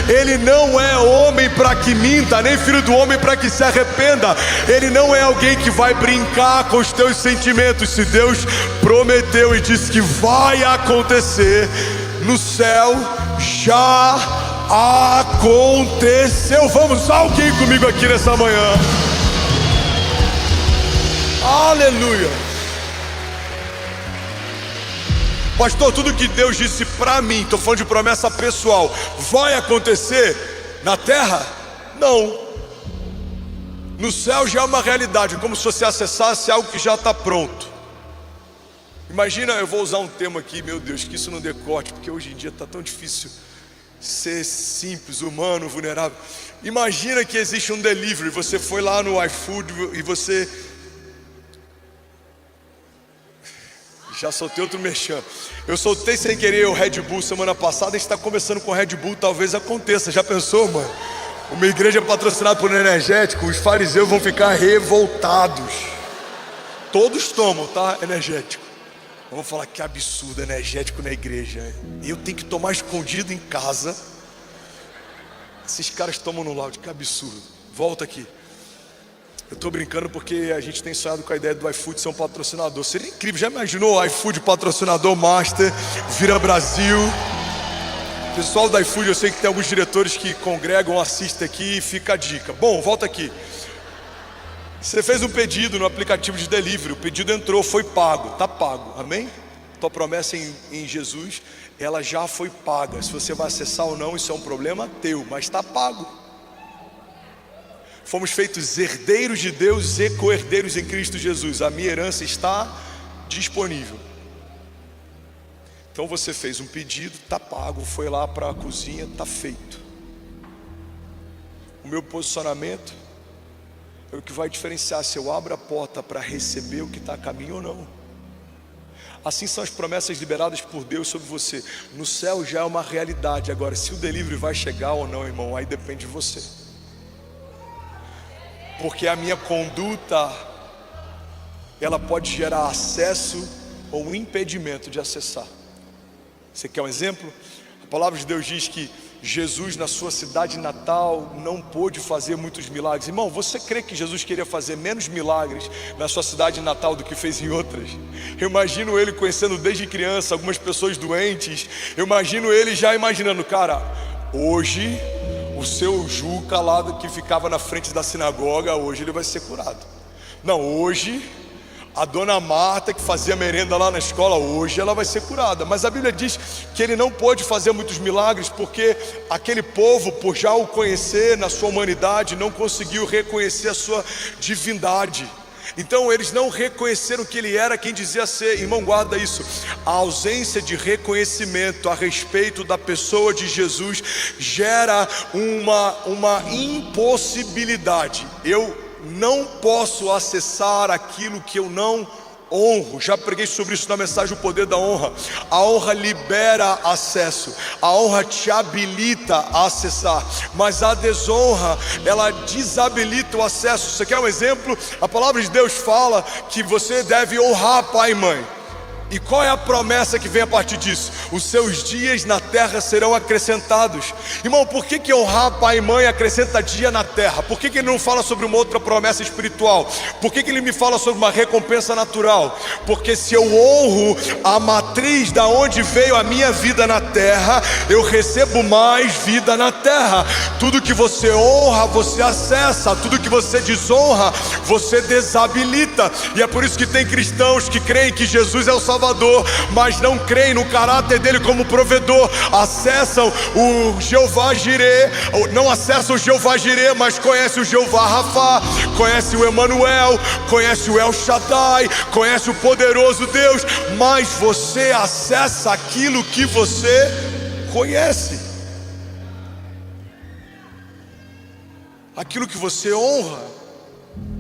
Ele não é homem para que minta, nem filho do homem para que se arrependa. Ele não é alguém que vai brincar com os teus sentimentos. Se Deus prometeu e disse que vai acontecer, no céu já aconteceu. Vamos, alguém comigo aqui nessa manhã? Aleluia. Pastor, tudo que Deus disse para mim, estou falando de promessa pessoal, vai acontecer na terra? Não. No céu já é uma realidade, como se você acessasse algo que já está pronto. Imagina, eu vou usar um termo aqui, meu Deus, que isso não decorte, porque hoje em dia está tão difícil ser simples, humano, vulnerável. Imagina que existe um delivery, você foi lá no iFood e você... Já soltei outro merchan. Eu soltei sem querer o Red Bull semana passada. A gente está conversando com o Red Bull, talvez aconteça. Já pensou, mano? Uma igreja patrocinada por energético, os fariseus vão ficar revoltados. Todos tomam, tá? Energético. Vamos falar: que absurdo, energético na igreja. Eu tenho que tomar escondido em casa. Esses caras tomam no loud, que absurdo. Volta aqui. Eu estou brincando porque a gente tem sonhado com a ideia do iFood ser um patrocinador. Seria incrível. Já imaginou o iFood patrocinador master, vira Brasil? Pessoal do iFood, eu sei que tem alguns diretores que congregam, assistem aqui, fica a dica. Bom, volta aqui. Você fez um pedido no aplicativo de delivery, o pedido entrou, foi pago, está pago, amém? Tua promessa em Jesus, ela já foi paga. Se você vai acessar ou não, isso é um problema teu, mas está pago. Fomos feitos herdeiros de Deus e co-herdeiros em Cristo Jesus. A minha herança está disponível. Então você fez um pedido, está pago, foi lá para a cozinha, está feito. O meu posicionamento é o que vai diferenciar se eu abro a porta para receber o que está a caminho ou não. Assim são as promessas liberadas por Deus sobre você. No céu já é uma realidade. Agora, se o delivery vai chegar ou não, irmão, aí depende de você. Porque a minha conduta, ela pode gerar acesso ou impedimento de acessar. Você quer um exemplo? A palavra de Deus diz que Jesus na sua cidade natal não pôde fazer muitos milagres. Irmão, você crê que Jesus queria fazer menos milagres na sua cidade natal do que fez em outras? Eu imagino ele conhecendo desde criança algumas pessoas doentes. Eu imagino ele já imaginando: cara, hoje o seu Juca lá que ficava na frente da sinagoga, hoje ele vai ser curado. Não, hoje A dona Marta, que fazia merenda lá na escola, hoje ela vai ser curada. Mas a Bíblia diz que ele não pôde fazer muitos milagres porque aquele povo, por já o conhecer na sua humanidade, não conseguiu reconhecer a sua divindade. Então eles não reconheceram que ele era quem dizia ser. Irmão, guarda isso. A ausência de reconhecimento a respeito da pessoa de Jesus gera uma impossibilidade. Eu não posso acessar aquilo que eu não honro. Já preguei sobre isso na mensagem O Poder da Honra. A honra libera acesso, a honra te habilita a acessar, mas a desonra, ela desabilita o acesso. Você quer um exemplo? A palavra de Deus fala que você deve honrar pai e mãe. E qual é a promessa que vem a partir disso? Os seus dias na terra serão acrescentados. Irmão, por que honrar pai e mãe acrescenta dia na terra? Por que ele não fala sobre uma outra promessa espiritual? Por que ele me fala sobre uma recompensa natural? Porque se eu honro a matriz da onde veio a minha vida na terra, eu recebo mais vida na terra. Tudo que você honra, você acessa. Tudo que você desonra, você desabilita. E é por isso que tem cristãos que creem que Jesus é o Salvador, mas não creem no caráter dele como provedor. Acessam o Jeová Jireh, não acessam o Jeová Jireh, mas conhecem o Jeová Rafá, conhece o Emanuel, conhece o El Shaddai, conhece o poderoso Deus. Mas você acessa aquilo que você conhece, aquilo que você honra.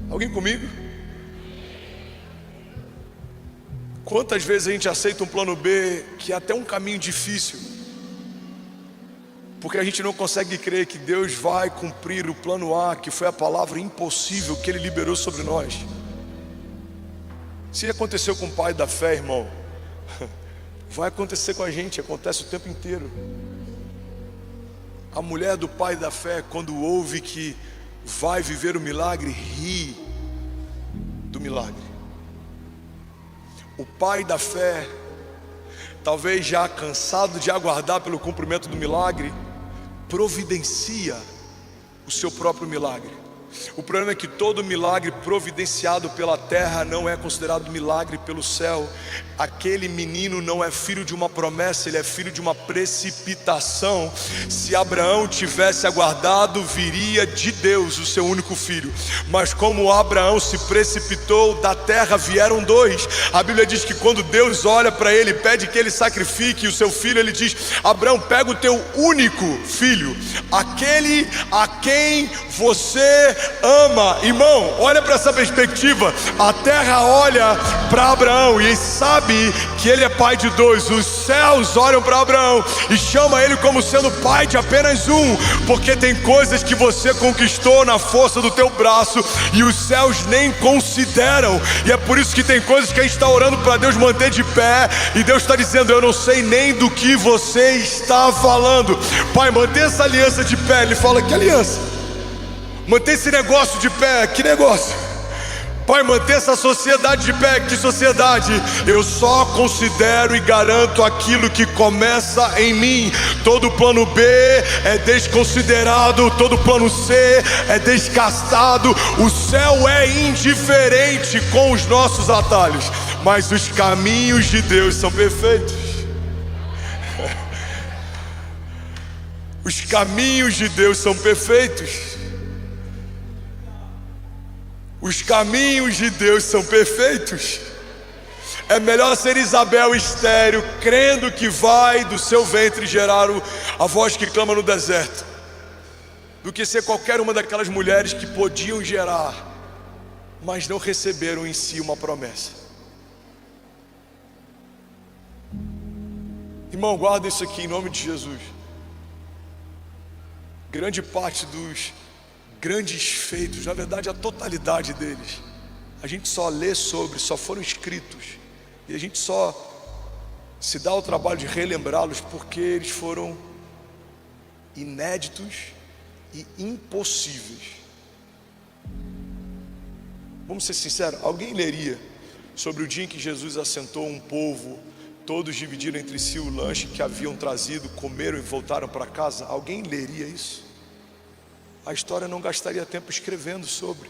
Alguém comigo? Quantas vezes a gente aceita um plano B, que é até um caminho difícil, porque a gente não consegue crer que Deus vai cumprir o plano A, que foi a palavra impossível que Ele liberou sobre nós. Se aconteceu com o pai da fé, irmão, vai acontecer com a gente, acontece o tempo inteiro. A mulher do pai da fé, quando ouve que vai viver o milagre, ri do milagre. O pai da fé, talvez já cansado de aguardar pelo cumprimento do milagre, providencia o seu próprio milagre. O problema é que todo milagre providenciado pela terra não é considerado milagre pelo céu. Aquele menino não é filho de uma promessa, ele é filho de uma precipitação. Se Abraão tivesse aguardado, viria de Deus o seu único filho. Mas como Abraão se precipitou, da terra vieram dois. A Bíblia diz que quando Deus olha para ele, pede que ele sacrifique o seu filho, ele diz: Abraão, pega o teu único filho, aquele a quem você ama. Irmão, olha para essa perspectiva. A terra olha para Abraão e sabe que ele é pai de dois. Os céus olham para Abraão e chamam ele como sendo pai de apenas um, porque tem coisas que você conquistou na força do teu braço e os céus nem consideram. E é por isso que tem coisas que a gente está orando para Deus manter de pé, e Deus está dizendo: eu não sei nem do que você está falando. Pai, manter essa aliança de pé. Ele fala: que aliança? Manter esse negócio de pé, que negócio? Pai, manter essa sociedade de pé, que sociedade? Eu só considero e garanto aquilo que começa em mim. Todo plano B é desconsiderado, todo plano C é descastado. O céu é indiferente com os nossos atalhos, mas os caminhos de Deus são perfeitos. Os caminhos de Deus são perfeitos. Os caminhos de Deus são perfeitos. É melhor ser Isabel estéril, crendo que vai do seu ventre gerar a voz que clama no deserto, do que ser qualquer uma daquelas mulheres que podiam gerar, mas não receberam em si uma promessa. Irmão, guarda isso aqui em nome de Jesus. Grande parte dos grandes feitos, na verdade a totalidade deles, a gente só lê sobre, só foram escritos, e a gente só se dá o trabalho de relembrá-los porque eles foram inéditos e impossíveis. Vamos ser sinceros, alguém leria sobre o dia em que Jesus assentou um povo, todos dividiram entre si o lanche que haviam trazido, comeram e voltaram para casa? Alguém leria isso? A história não gastaria tempo escrevendo sobre.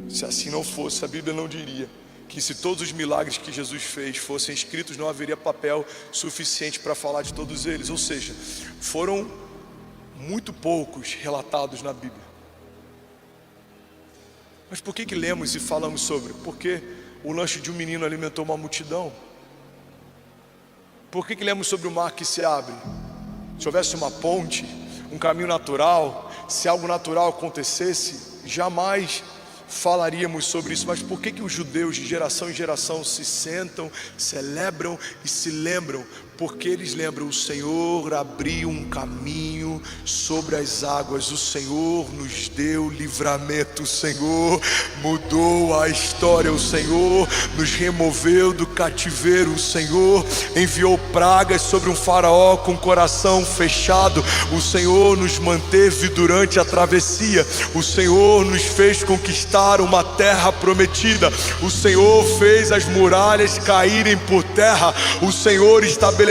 Se assim não fosse, a Bíblia não diria que se todos os milagres que Jesus fez fossem escritos, não haveria papel suficiente para falar de todos eles. Ou seja, foram muito poucos relatados na Bíblia. Mas por que lemos e falamos sobre? Porque o lanche de um menino alimentou uma multidão. Por que lemos sobre o mar que se abre? Se houvesse uma ponte, um caminho natural, se algo natural acontecesse, jamais falaríamos sobre isso. Mas por que os judeus de geração em geração se sentam, celebram e se lembram? Porque eles lembram: o Senhor abriu um caminho sobre as águas, o Senhor nos deu livramento, o Senhor mudou a história, o Senhor nos removeu do cativeiro, o Senhor enviou pragas sobre um faraó com o coração fechado, o Senhor nos manteve durante a travessia, o Senhor nos fez conquistar uma terra prometida, o Senhor fez as muralhas caírem por terra, o Senhor estabeleceu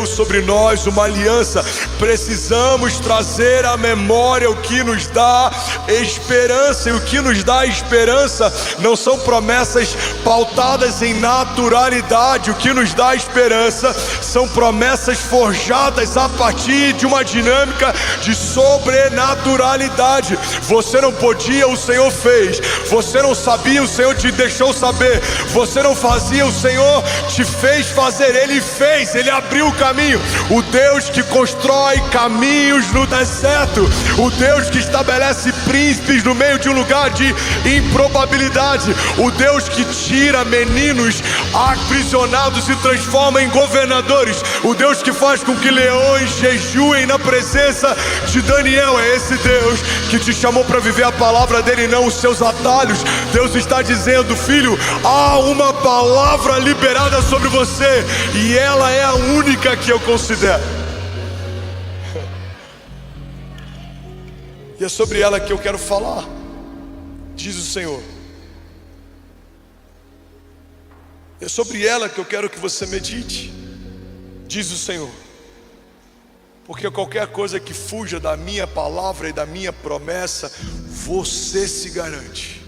sobre nós uma aliança. Precisamos trazer à memória o que nos dá esperança, e o que nos dá esperança não são promessas pautadas em naturalidade. O que nos dá esperança são promessas forjadas a partir de uma dinâmica de sobrenaturalidade. Você não podia, o Senhor fez. Você não sabia, o Senhor te deixou saber. Você não fazia, o Senhor te fez fazer. Ele fez, Ele abriu o caminho. O Deus que constrói caminhos no deserto, o Deus que estabelece príncipes no meio de um lugar de improbabilidade, o Deus que tira meninos aprisionados e transforma em governadores, o Deus que faz com que leões jejuem na presença de Daniel. É esse Deus que te chamou para viver a palavra dele, não os seus atalhos. Deus está dizendo: filho, há uma palavra liberada sobre você, e ela é a única que eu considero, e é sobre ela que eu quero falar, diz o Senhor. É sobre ela que eu quero que você medite, diz o Senhor. Porque qualquer coisa que fuja da minha palavra e da minha promessa, você se garante.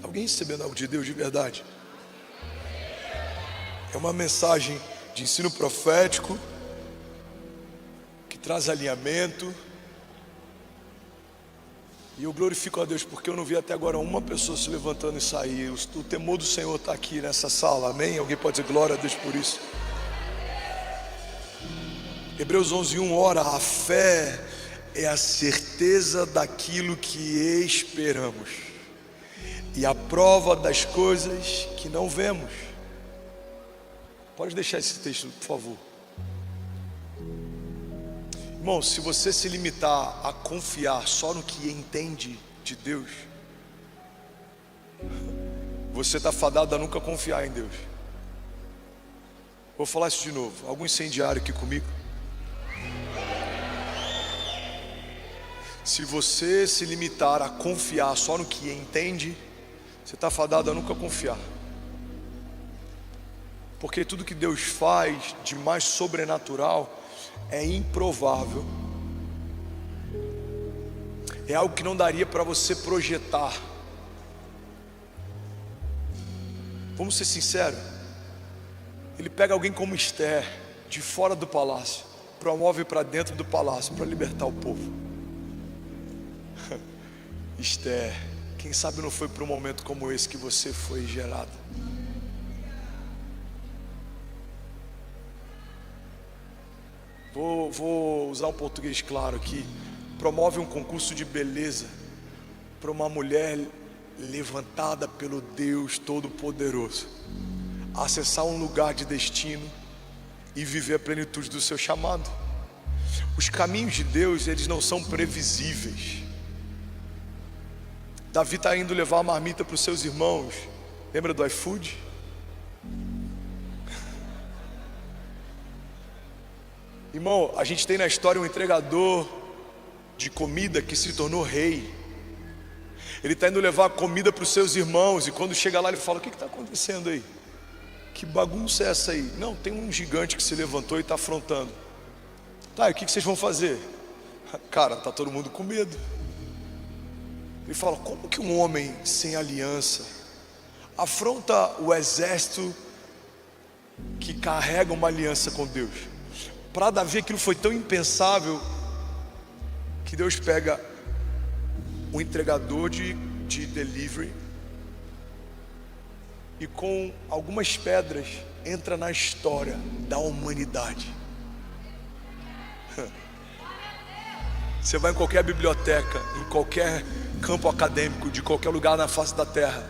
Alguém recebendo algo de Deus de verdade? É uma mensagem de ensino profético que traz alinhamento. E eu glorifico a Deus porque eu não vi até agora uma pessoa se levantando e sair. O temor do Senhor está aqui nessa sala, amém? Alguém pode dizer glória a Deus por isso? Hebreus 11:1, ora, a fé é a certeza daquilo que esperamos e a prova das coisas que não vemos. Pode deixar esse texto, por favor. Irmão, se você se limitar a confiar só no que entende de Deus, você está fadado a nunca confiar em Deus. Vou falar isso de novo. Algum incendiário aqui comigo? Se você se limitar a confiar só no que entende, você está fadado a nunca confiar. Porque tudo que Deus faz de mais sobrenatural é improvável. É algo que não daria para você projetar. Vamos ser sinceros. Ele pega alguém como Esther, de fora do palácio, promove para dentro do palácio para libertar o povo. Esther, quem sabe não foi para um momento como esse que você foi gerada. Vou usar um português claro aqui. Promove um concurso de beleza para uma mulher levantada pelo Deus Todo-Poderoso acessar um lugar de destino e viver a plenitude do seu chamado. Os caminhos de Deus, eles não são previsíveis. Davi está indo levar a marmita para os seus irmãos. Lembra do iFood? Irmão, a gente tem na história um entregador de comida que se tornou rei. Ele está indo levar comida para os seus irmãos, e quando chega lá ele fala: o que está acontecendo aí? Que bagunça é essa aí? Não, tem um gigante que se levantou e está afrontando. Tá, e o que vocês vão fazer? Cara, tá todo mundo com medo. Ele fala: como que um homem sem aliança afronta o exército que carrega uma aliança com Deus? Para Davi aquilo foi tão impensável que Deus pega o entregador de delivery e com algumas pedras entra na história da humanidade. Você vai em qualquer biblioteca, em qualquer campo acadêmico, de qualquer lugar na face da terra,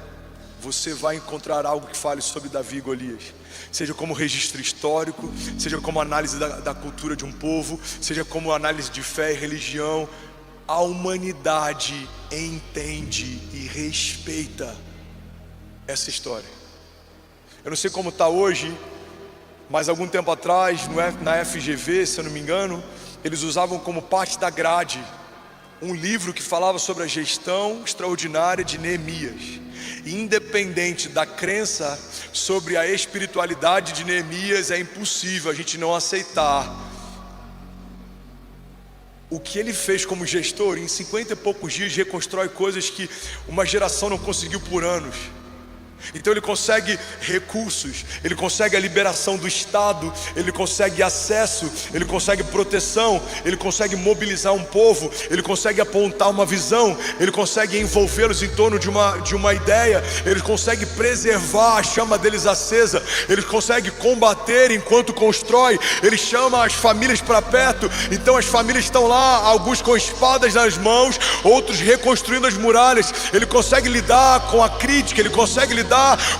você vai encontrar algo que fale sobre Davi e Golias. Seja como registro histórico, seja como análise da cultura de um povo, seja como análise de fé e religião. A humanidade entende e respeita essa história. Eu não sei como está hoje, mas algum tempo atrás, na FGV, se eu não me engano, eles usavam como parte da grade um livro que falava sobre a gestão extraordinária de Neemias. Independente da crença sobre a espiritualidade de Neemias, é impossível a gente não aceitar o que ele fez como gestor. Em 50 e poucos dias reconstrói coisas que uma geração não conseguiu por anos. Então ele consegue recursos, ele consegue a liberação do Estado, ele consegue acesso, ele consegue proteção, ele consegue mobilizar um povo, ele consegue apontar uma visão, ele consegue envolvê-los em torno de uma ideia, ele consegue preservar a chama deles acesa, ele consegue combater enquanto constrói, ele chama as famílias para perto. Então as famílias estão lá, alguns com espadas nas mãos, outros reconstruindo as muralhas. Ele consegue lidar com a crítica, ele consegue lidar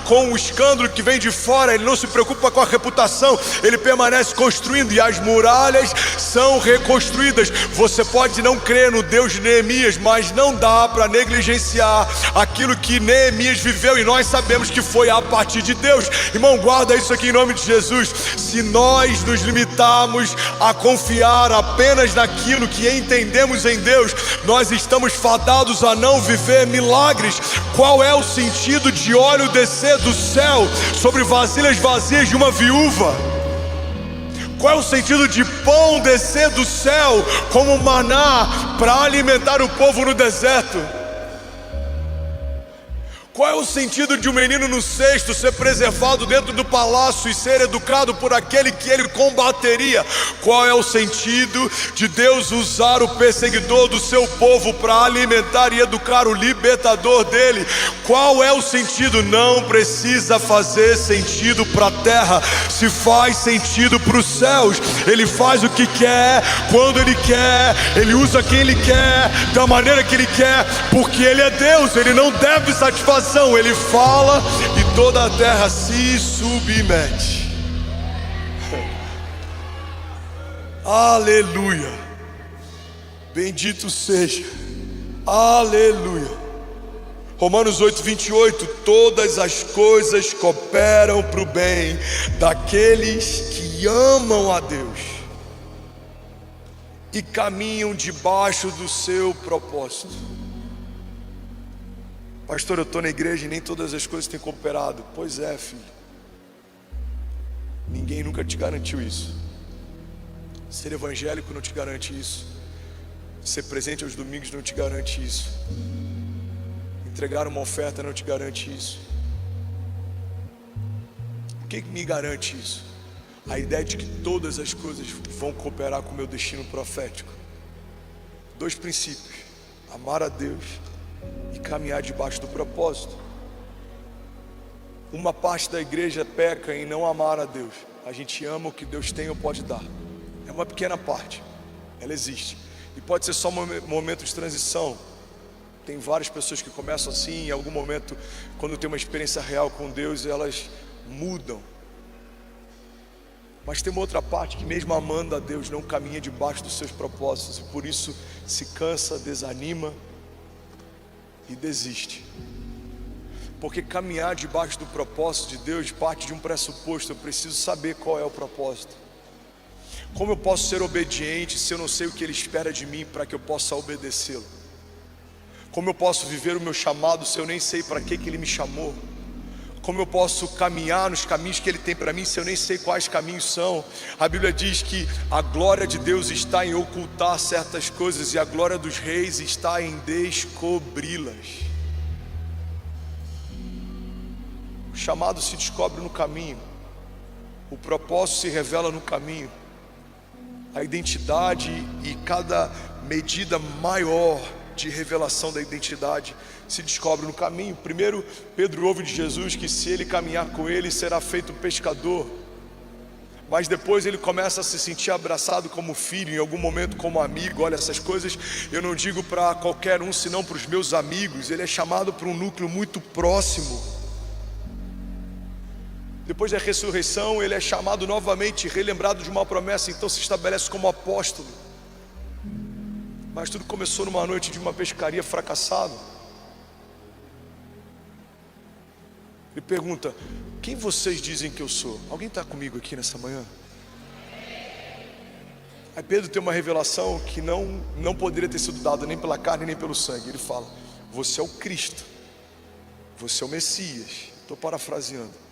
com o escândalo que vem de fora. Ele não se preocupa com a reputação, ele permanece construindo e as muralhas são reconstruídas. Você pode não crer no Deus de Neemias, mas não dá para negligenciar aquilo que Neemias viveu, e nós sabemos que foi a partir de Deus. Irmão, guarda isso aqui em nome de Jesus. Se nós nos limitarmos a confiar apenas naquilo que entendemos em Deus, nós estamos fadados a não viver milagres. Qual é o sentido de óleo descer do céu sobre vasilhas vazias de uma viúva? Qual é o sentido de pão descer do céu como maná para alimentar o povo no deserto? Qual é o sentido de um menino no cesto ser preservado dentro do palácio e ser educado por aquele que ele combateria? Qual é o sentido de Deus usar o perseguidor do seu povo para alimentar e educar o libertador dele? Qual é o sentido? Não precisa fazer sentido para a terra, se faz sentido para os céus. Ele faz o que quer, quando ele quer, ele usa quem ele quer, da maneira que ele quer, porque ele é Deus, ele não deve satisfazer. Ele fala e toda a terra se submete. Aleluia. Bendito seja. Aleluia. Romanos 8:28. Todas as coisas cooperam para o bem daqueles que amam a Deus e caminham debaixo do seu propósito. Pastor, eu estou na igreja e nem todas as coisas têm cooperado. Pois é, filho. Ninguém nunca te garantiu isso. Ser evangélico não te garante isso. Ser presente aos domingos não te garante isso. Entregar uma oferta não te garante isso. O que me garante isso? A ideia de que todas as coisas vão cooperar com o meu destino profético. 2 princípios: amar a Deus e caminhar debaixo do propósito. Uma parte da igreja peca em não amar a Deus. A gente ama o que Deus tem ou pode dar. É uma pequena parte, ela existe, e pode ser só um momento de transição. Tem várias pessoas que começam assim, em algum momento, quando tem uma experiência real com Deus, elas mudam. Mas tem uma outra parte que, mesmo amando a Deus, não caminha debaixo dos seus propósitos, e por isso se cansa, desanima e desiste. Porque caminhar debaixo do propósito de Deus parte de um pressuposto: eu preciso saber qual é o propósito. Como eu posso ser obediente se eu não sei o que Ele espera de mim para que eu possa obedecê-lo? Como eu posso viver o meu chamado se eu nem sei para que Ele me chamou? Como eu posso caminhar nos caminhos que Ele tem para mim se eu nem sei quais caminhos são? A Bíblia diz que a glória de Deus está em ocultar certas coisas e a glória dos reis está em descobri-las. O chamado se descobre no caminho, o propósito se revela no caminho, a identidade e cada medida maior de revelação da identidade se descobre no caminho. Primeiro, Pedro ouve de Jesus que se ele caminhar com ele, será feito pescador. Mas depois ele começa a se sentir abraçado como filho, em algum momento como amigo. Olha, essas coisas eu não digo para qualquer um, senão para os meus amigos. Ele é chamado para um núcleo muito próximo. Depois da ressurreição, ele é chamado novamente, relembrado de uma promessa, então se estabelece como apóstolo. Mas tudo começou numa noite de uma pescaria fracassada. Ele pergunta: quem vocês dizem que eu sou? Alguém está comigo aqui nessa manhã? Aí Pedro tem uma revelação que não poderia ter sido dada nem pela carne nem pelo sangue. Ele fala: você é o Cristo, você é o Messias. Estou parafraseando.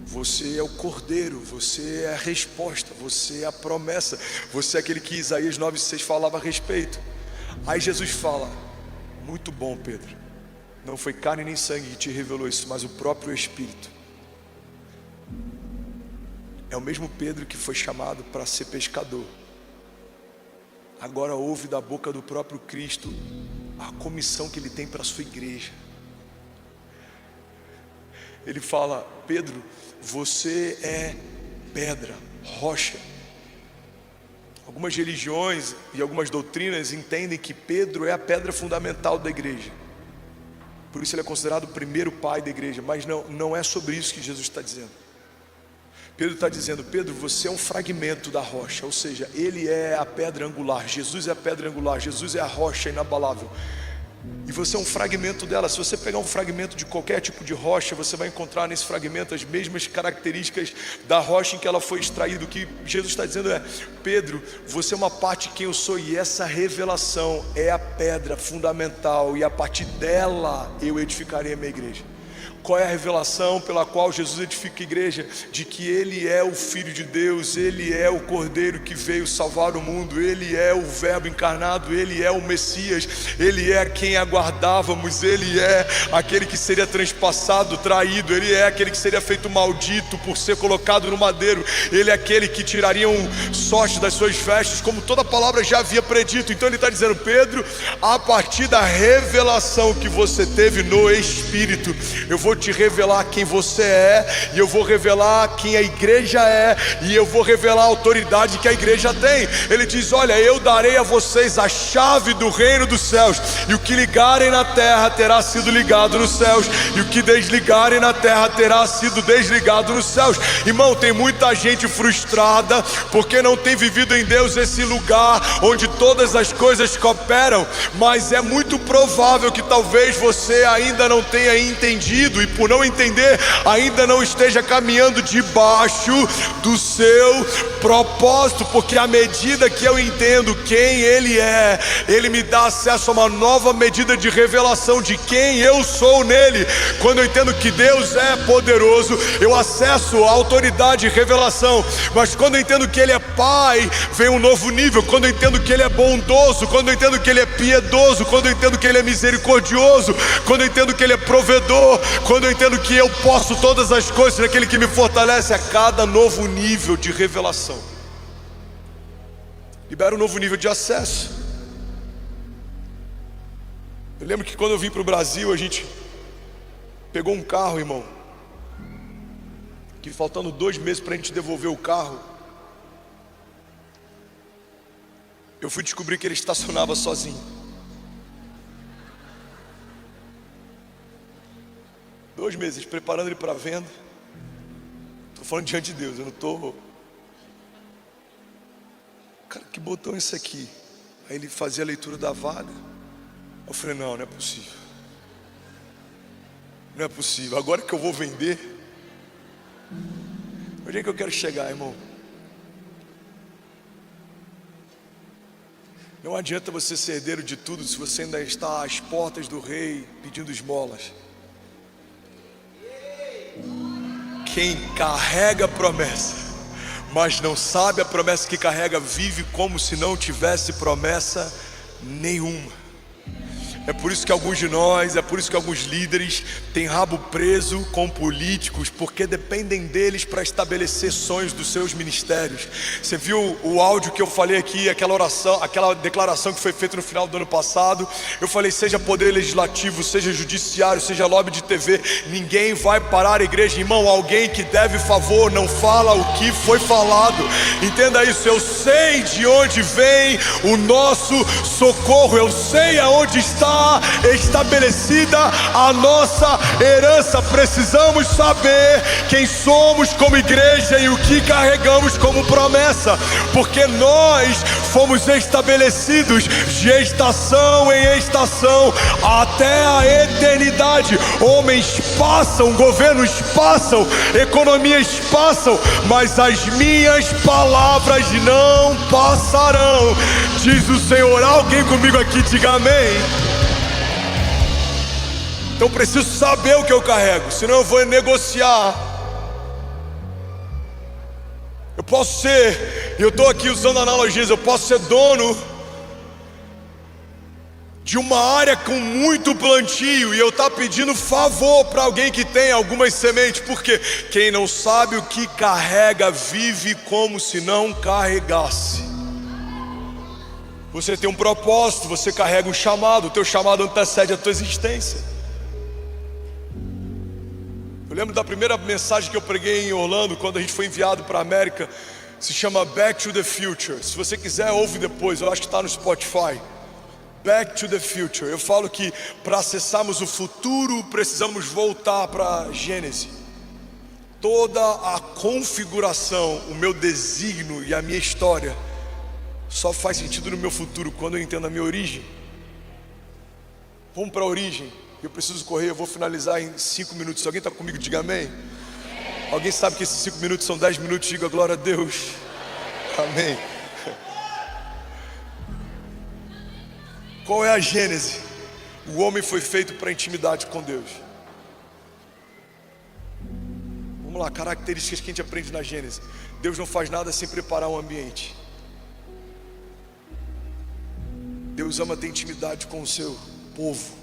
Você é o Cordeiro, você é a resposta, você é a promessa, você é aquele que Isaías 9,6 falava a respeito. Aí Jesus fala: muito bom, Pedro, não foi carne nem sangue que te revelou isso, mas o próprio Espírito. É o mesmo Pedro que foi chamado para ser pescador, agora ouve da boca do próprio Cristo a comissão que Ele tem para a sua igreja. Ele fala: Pedro, você é pedra, rocha. Algumas religiões e algumas doutrinas entendem que Pedro é a pedra fundamental da igreja, por isso ele é considerado o primeiro pai da igreja. Mas não é sobre isso que Jesus está dizendo. Pedro está dizendo: Pedro, você é um fragmento da rocha, ou seja, ele é a pedra angular, Jesus é a pedra angular, Jesus é a rocha inabalável, e você é um fragmento dela. Se você pegar um fragmento de qualquer tipo de rocha, você vai encontrar nesse fragmento as mesmas características da rocha em que ela foi extraída. O que Jesus está dizendo é: Pedro, você é uma parte de quem eu sou, e essa revelação é a pedra fundamental, e a partir dela eu edificarei a minha igreja. Qual é a revelação pela qual Jesus edifica a igreja? De que Ele é o Filho de Deus, Ele é o Cordeiro que veio salvar o mundo, Ele é o Verbo encarnado, Ele é o Messias, Ele é quem aguardávamos, Ele é aquele que seria transpassado, traído, Ele é aquele que seria feito maldito por ser colocado no madeiro, Ele é aquele que tiraria um sorte das suas vestes, como toda a palavra já havia predito. Então Ele está dizendo: Pedro, a partir da revelação que você teve no Espírito, eu vou te revelar quem você é, e eu vou revelar quem a igreja é, e eu vou revelar a autoridade que a igreja tem. Ele diz: olha, eu darei a vocês a chave do reino dos céus, e o que ligarem na terra terá sido ligado nos céus, e o que desligarem na terra terá sido desligado nos céus. Irmão, tem muita gente frustrada porque não tem vivido em Deus esse lugar onde todas as coisas cooperam, mas é muito provável que talvez você ainda não tenha entendido, e por não entender, ainda não esteja caminhando debaixo do seu propósito, porque à medida que eu entendo quem Ele é, Ele me dá acesso a uma nova medida de revelação de quem eu sou nele. Quando eu entendo que Deus é poderoso, eu acesso a autoridade e revelação. Mas quando eu entendo que Ele é Pai, vem um novo nível. Quando eu entendo que Ele é bondoso, quando eu entendo que Ele é piedoso, quando eu entendo que Ele é misericordioso, quando eu entendo que Ele é provedor, quando eu entendo que eu posso todas as coisas naquele que me fortalece, a cada novo nível de revelação libera um novo nível de acesso. Eu lembro que quando eu vim para o Brasil, a gente pegou um carro, irmão, que faltando 2 meses para a gente devolver o carro, eu fui descobrir que ele estacionava sozinho. 2 meses preparando ele para venda. Estou falando diante de Deus, eu não estou... Cara, que botão é esse aqui? Aí ele fazia a leitura da vaga. Eu falei: não é possível. Não é possível. Agora que eu vou vender. Onde é que eu quero chegar, irmão? Não adianta você ser herdeiro de tudo se você ainda está às portas do rei pedindo esmolas. Quem carrega a promessa, mas não sabe a promessa que carrega, vive como se não tivesse promessa nenhuma. É por isso que alguns de nós, é por isso que alguns líderes têm rabo preso com políticos, porque dependem deles para estabelecer sonhos dos seus ministérios. Você viu o áudio que eu falei aqui, aquela oração, aquela declaração que foi feita no final do ano passado? Eu falei, seja poder legislativo, seja judiciário, seja lobby de TV, ninguém vai parar a igreja. Irmão, alguém que deve favor não fala o que foi falado. Entenda isso, eu sei de onde vem o nosso socorro, eu sei aonde está estabelecida a nossa herança. Precisamos saber quem somos como igreja e o que carregamos como promessa, porque nós fomos estabelecidos de estação em estação até a eternidade. Homens passam, governos passam, economias passam, mas as minhas palavras não passarão, diz o Senhor. Alguém comigo aqui, diga amém. Então eu preciso saber o que eu carrego, senão eu vou negociar. Eu posso ser, eu estou aqui usando analogias, eu posso ser dono de uma área com muito plantio e eu estar pedindo favor para alguém que tem algumas sementes, porque quem não sabe o que carrega vive como se não carregasse. Você tem um propósito, você carrega um chamado, o teu chamado antecede a tua existência. Eu lembro da primeira mensagem que eu preguei em Orlando, quando a gente foi enviado para a América, se chama Back to the Future. Se você quiser, ouve depois, eu acho que está no Spotify. Back to the Future. Eu falo que para acessarmos o futuro, precisamos voltar para Gênesis. Toda a configuração, o meu desígnio e a minha história só faz sentido no meu futuro quando eu entendo a minha origem. Vamos para a origem. Eu preciso correr, eu vou finalizar em 5 minutos. Se alguém está comigo, diga amém. Alguém sabe que esses 5 minutos são 10 minutos? Diga glória a Deus. Amém. Qual é a Gênese? O homem foi feito para intimidade com Deus. Vamos lá, características que a gente aprende na Gênese. Deus não faz nada sem preparar um ambiente. Deus ama ter intimidade com o seu povo.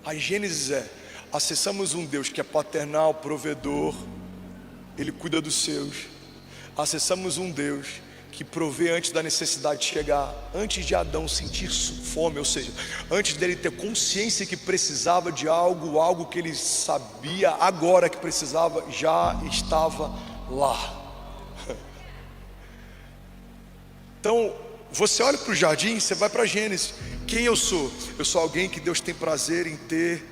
A Gênesis é, acessamos um Deus que é paternal, provedor, Ele cuida dos seus. Acessamos um Deus que provê antes da necessidade de chegar, antes de Adão sentir fome, ou seja, antes dele ter consciência que precisava de algo que ele sabia agora que precisava, já estava lá. Então, você olha para o jardim, você vai para a Gênesis. Quem eu sou? Eu sou alguém que Deus tem prazer em ter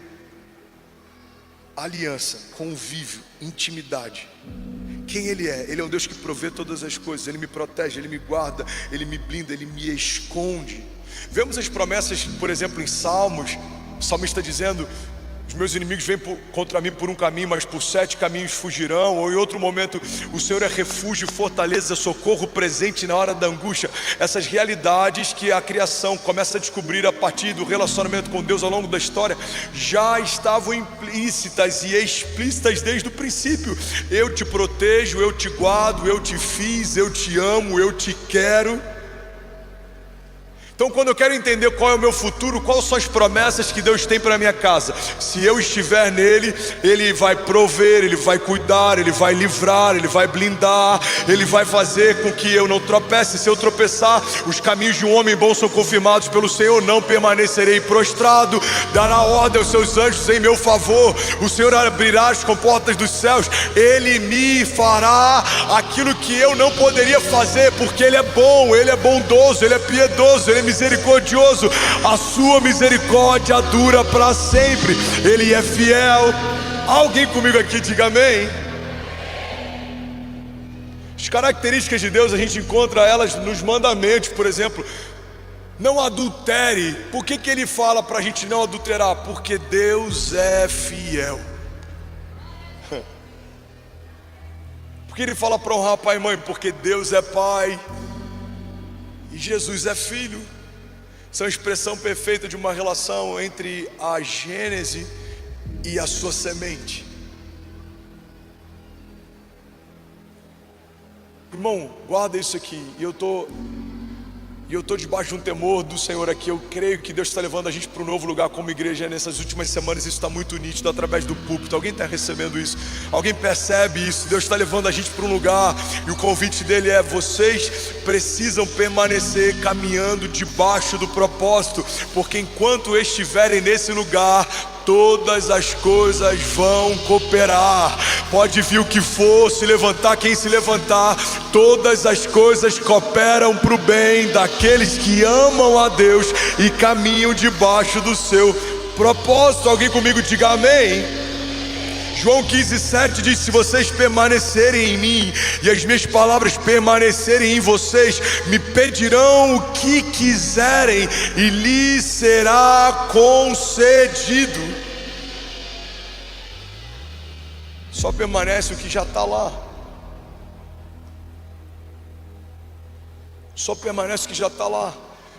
aliança, convívio, intimidade. Quem Ele é? Ele é um Deus que provê todas as coisas. Ele me protege, Ele me guarda, Ele me blinda, Ele me esconde. Vemos as promessas, por exemplo, em Salmos. O salmista dizendo: os meus inimigos vêm contra mim por um caminho, mas por 7 caminhos fugirão. Ou em outro momento, o Senhor é refúgio, fortaleza, socorro presente na hora da angústia. Essas realidades que a criação começa a descobrir a partir do relacionamento com Deus ao longo da história, já estavam implícitas e explícitas desde o princípio. Eu te protejo, eu te guardo, eu te fiz, eu te amo, eu te quero. Então, quando eu quero entender qual é o meu futuro, quais são as promessas que Deus tem para a minha casa, se eu estiver nele, Ele vai prover, Ele vai cuidar, Ele vai livrar, Ele vai blindar, Ele vai fazer com que eu não tropece. Se eu tropeçar, os caminhos de um homem bom são confirmados pelo Senhor, não permanecerei prostrado, dará ordem aos seus anjos em meu favor, o Senhor abrirá as comportas dos céus, Ele me fará aquilo que eu não poderia fazer, porque Ele é bom, Ele é bondoso, Ele é piedoso, Ele é misericordioso, a sua misericórdia dura para sempre, Ele é fiel. Alguém comigo aqui, diga amém. As características de Deus, a gente encontra elas nos mandamentos. Por exemplo, não adultere. Por que Ele fala para a gente não adulterar? Porque Deus é fiel. Por que Ele fala para honrar pai e mãe? Porque Deus é pai e Jesus é filho. São a expressão perfeita de uma relação entre a Gênese e a sua semente. Irmão, guarda isso aqui. E eu tô debaixo de um temor do Senhor aqui. Eu creio que Deus está levando a gente para um novo lugar como igreja nessas últimas semanas. Isso está muito nítido através do púlpito. Alguém está recebendo isso? Alguém percebe isso? Deus está levando a gente para um lugar, e o convite dele é: vocês precisam permanecer caminhando debaixo do propósito, porque enquanto estiverem nesse lugar, todas as coisas vão cooperar. Pode vir o que for, se levantar quem se levantar, todas as coisas cooperam para o bem daqueles que amam a Deus e caminham debaixo do seu propósito. Alguém comigo diga amém. João 15:7 diz: se vocês permanecerem em mim e as minhas palavras permanecerem em vocês, me pedirão o que quiserem e lhes será concedido. Só permanece o que já está lá. Só permanece o que já está lá.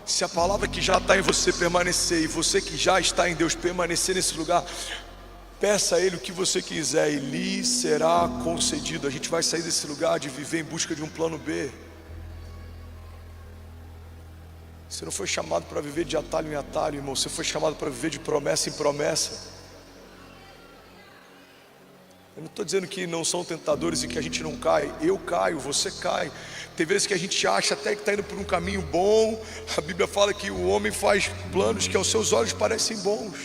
Se a palavra que já está em você permanecer, e você que já está em Deus permanecer nesse lugar, peça a Ele o que você quiser e lhe será concedido. A gente vai sair desse lugar de viver em busca de um plano B. Você não foi chamado para viver de atalho em atalho, irmão. Você foi chamado para viver de promessa em promessa. Eu não estou dizendo que não são tentadores e que a gente não cai. Eu caio, você cai. Tem vezes que a gente acha até que está indo por um caminho bom. A Bíblia fala que o homem faz planos que aos seus olhos parecem bons.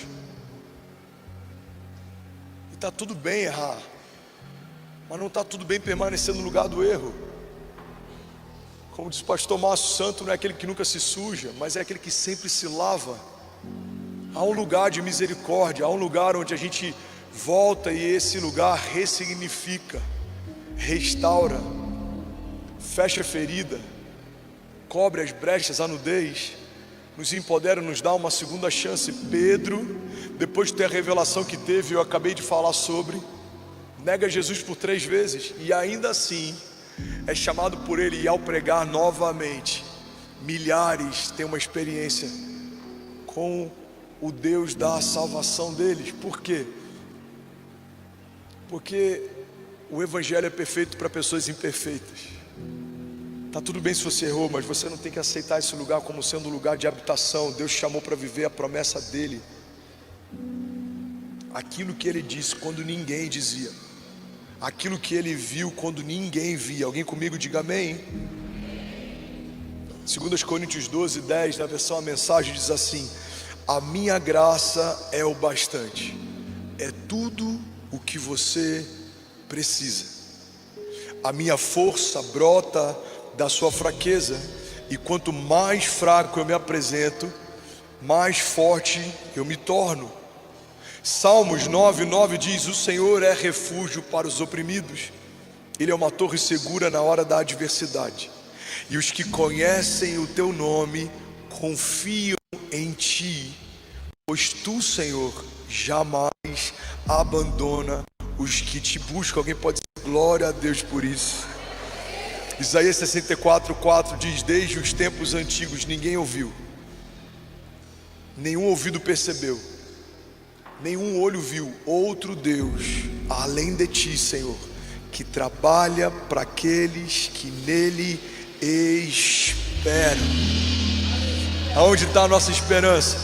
E está tudo bem errar, mas não está tudo bem permanecer no lugar do erro. Como diz o pastor Márcio, santo não é aquele que nunca se suja, mas é aquele que sempre se lava. Há um lugar de misericórdia, há um lugar onde a gente volta e esse lugar ressignifica, restaura, fecha a ferida, cobre as brechas, a nudez, nos empodera, nos dá uma segunda chance. Pedro, depois de ter a revelação que teve, eu acabei de falar sobre, nega Jesus por 3 vezes e ainda assim é chamado por ele, e ao pregar novamente, milhares têm uma experiência com o Deus da salvação deles. Por quê? Porque o Evangelho é perfeito para pessoas imperfeitas. Está tudo bem se você errou, mas você não tem que aceitar esse lugar como sendo um lugar de habitação. Deus te chamou para viver a promessa dele, aquilo que ele disse quando ninguém dizia, aquilo que ele viu quando ninguém via. Alguém comigo diga amém. 2 Coríntios 12:10, na versão A Mensagem, diz assim: a minha graça é o bastante, é tudo o que você precisa. A minha força brota da sua fraqueza, e quanto mais fraco eu me apresento, mais forte eu me torno. Salmos 9:9 diz: o Senhor é refúgio para os oprimidos, Ele é uma torre segura na hora da adversidade, e os que conhecem o teu nome confiam em ti, pois tu, Senhor, jamais abandona os que te buscam. Alguém pode dizer glória a Deus por isso? Isaías 64:4 diz: desde os tempos antigos ninguém ouviu, nenhum ouvido percebeu, nenhum olho viu outro Deus além de ti, Senhor, que trabalha para aqueles que nele esperam. Aonde está a nossa esperança?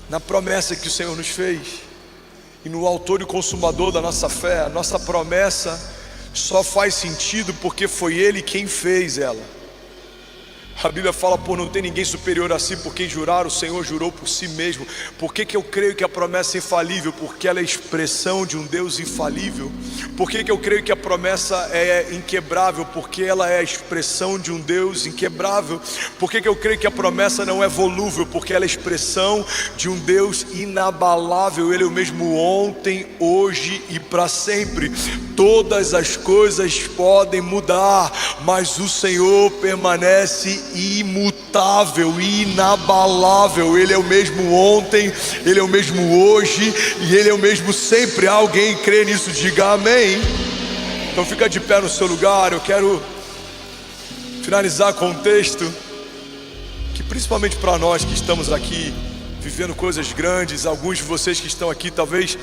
Na promessa que o Senhor nos fez, e no autor e consumador da nossa fé. A nossa promessa só faz sentido porque foi Ele quem fez ela. A Bíblia fala: por não ter ninguém superior a si, por quem jurar, o Senhor jurou por si mesmo. Por que eu creio que a promessa é infalível? Porque ela é expressão de um Deus infalível. Por que eu creio que a promessa é inquebrável? Porque ela é a expressão de um Deus inquebrável. Por que eu creio que a promessa não é volúvel? Porque ela é expressão de um Deus inabalável. Ele é o mesmo ontem, hoje e para sempre. Todas as coisas podem mudar, mas o Senhor permanece imutável, inabalável. Ele é o mesmo ontem, Ele é o mesmo hoje e Ele é o mesmo sempre. Alguém crê nisso? Diga amém. Então fica de pé no seu lugar. Eu quero finalizar com um texto que, principalmente para nós que estamos aqui vivendo coisas grandes, alguns de vocês que estão aqui talvez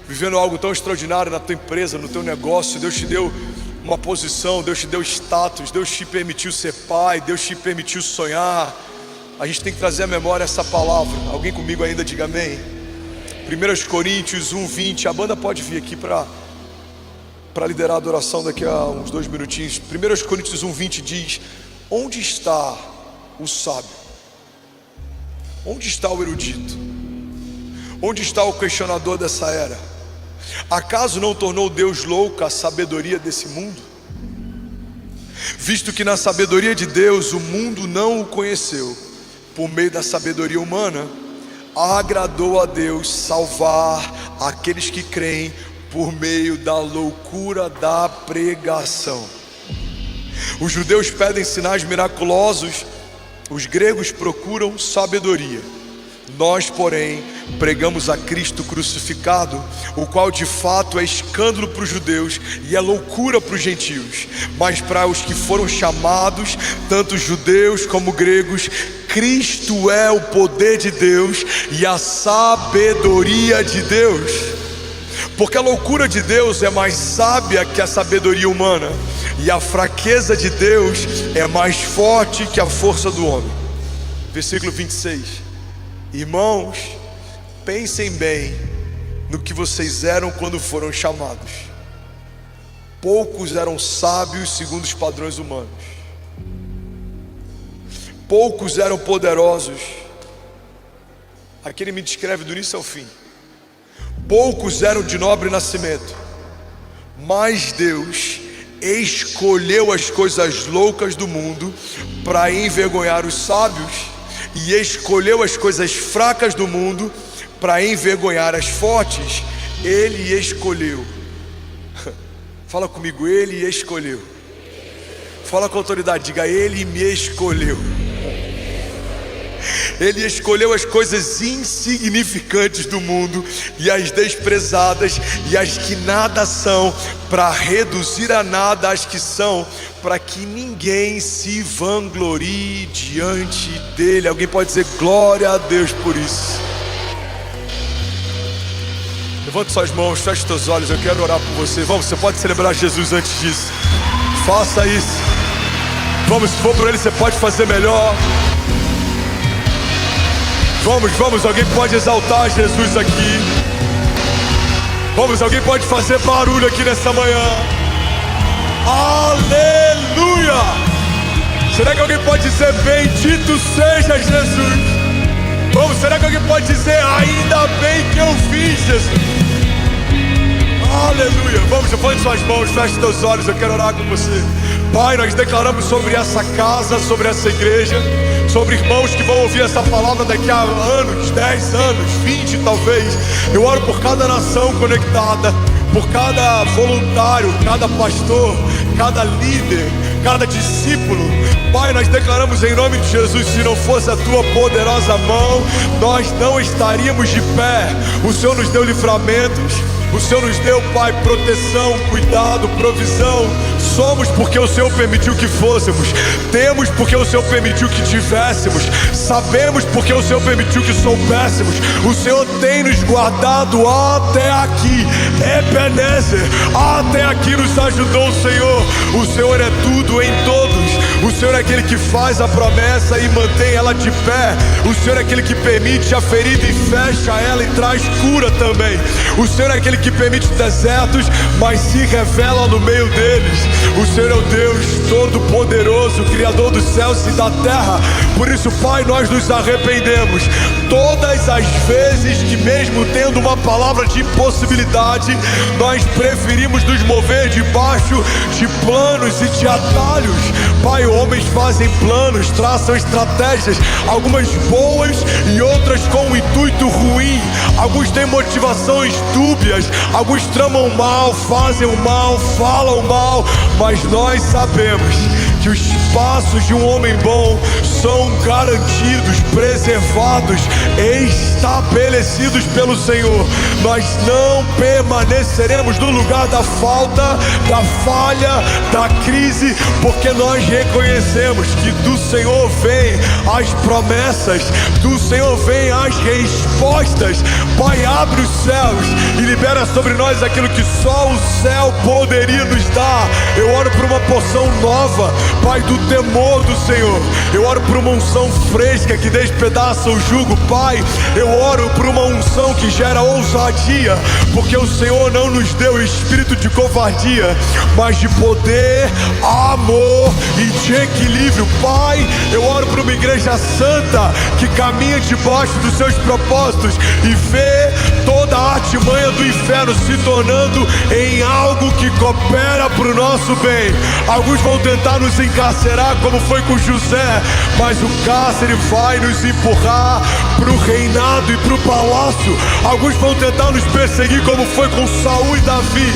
vivendo algo tão extraordinário na tua empresa, no teu negócio, Deus te deu uma posição, Deus te deu status, Deus te permitiu ser pai, Deus te permitiu sonhar. A gente tem que trazer à memória essa palavra. Alguém comigo ainda diga amém. 1 Coríntios 1:20. A banda pode vir aqui para liderar a adoração daqui a uns 2 minutinhos. 1 Coríntios 1:20 diz: onde está o sábio? Onde está o erudito? Onde está o questionador dessa era? Acaso não tornou Deus louca a sabedoria desse mundo? Visto que na sabedoria de Deus o mundo não o conheceu, por meio da sabedoria humana, agradou a Deus salvar aqueles que creem por meio da loucura da pregação. Os judeus pedem sinais miraculosos, os gregos procuram sabedoria. Nós, porém, pregamos a Cristo crucificado, o qual de fato é escândalo para os judeus e é loucura para os gentios, mas para os que foram chamados, tanto judeus como gregos, Cristo é o poder de Deus e a sabedoria de Deus. Porque a loucura de Deus é mais sábia que a sabedoria humana, e a fraqueza de Deus é mais forte que a força do homem. Versículo 26. Irmãos, pensem bem no que vocês eram quando foram chamados. Poucos eram sábios segundo os padrões humanos. Poucos eram poderosos. Aqui ele me descreve do início ao fim. Poucos eram de nobre nascimento. Mas Deus escolheu as coisas loucas do mundo para envergonhar os sábios, e escolheu as coisas fracas do mundo para envergonhar as fortes. Ele escolheu. Fala comigo, ele escolheu. Fala com autoridade, diga: ele me escolheu. Ele escolheu as coisas insignificantes do mundo e as desprezadas e as que nada são, para reduzir a nada as que são, para que ninguém se vanglorie diante dele. Alguém pode dizer glória a Deus por isso? Levante suas mãos, feche seus olhos, eu quero orar por você. Vamos, você pode celebrar Jesus antes disso. Faça isso. Vamos, se for por ele, você pode fazer melhor. Vamos, alguém pode exaltar Jesus aqui. Vamos, alguém pode fazer barulho aqui nessa manhã. Aleluia! Será que alguém pode dizer bendito seja Jesus? Vamos, será que alguém pode dizer ainda bem que eu fiz, Jesus? Aleluia! Vamos, levante suas mãos, feche seus olhos, eu quero orar com você. Pai, nós declaramos sobre essa casa, sobre essa igreja, sobre irmãos que vão ouvir essa palavra daqui a anos, 10 anos, 20 talvez. Eu oro por cada nação conectada, por cada voluntário, cada pastor, cada líder, cada discípulo. Pai, nós declaramos em nome de Jesus: se não fosse a tua poderosa mão, nós não estaríamos de pé. O Senhor nos deu livramentos, o Senhor nos deu, Pai, proteção, cuidado, provisão. Somos porque o Senhor permitiu que fôssemos. Temos porque o Senhor permitiu que tivéssemos. Sabemos porque o Senhor permitiu que soubéssemos. O Senhor tem nos guardado até aqui. Ebenezer, até aqui nos ajudou o Senhor. O Senhor é tudo em todos. O Senhor é aquele que faz a promessa e mantém ela de pé. O Senhor é aquele que permite a ferida e fecha ela e traz cura também. O Senhor é aquele que permite desertos, mas se revela no meio deles. O Senhor é o Deus Todo-Poderoso, Criador dos céus e da terra. Por isso, Pai, nós nos arrependemos todas as vezes que, mesmo tendo uma palavra de impossibilidade, nós preferimos nos mover debaixo de planos e de atalhos. Pai, homens fazem planos, traçam estratégias, algumas boas e outras com um intuito ruim. Alguns têm motivações dúbias, alguns tramam mal, fazem o mal, falam mal, mas nós sabemos que os passos de um homem bom são garantidos, preservados, estabelecidos pelo Senhor. Nós não permaneceremos no lugar da falta, da falha, da crise, porque nós reconhecemos que do Senhor vem as promessas, do Senhor vem as respostas. Pai, abre os céus e libera sobre nós aquilo que só o céu poderia nos dar. Eu oro por uma porção nova, Pai, do temor do Senhor. Eu oro por uma unção fresca que despedaça o jugo, Pai. Eu oro por uma unção que gera ousadia, porque o Senhor não nos deu espírito de covardia, mas de poder, amor e de equilíbrio. Pai, eu oro por uma igreja santa que caminha debaixo dos seus propósitos e vê toda a artimanha do inferno se tornando em algo que coopera para o nosso bem. Alguns vão tentar nos encarcerar, como foi com José, mas o cárcere vai nos empurrar para o reinado e para o palácio. Alguns vão tentar nos perseguir, como foi com Saul e Davi,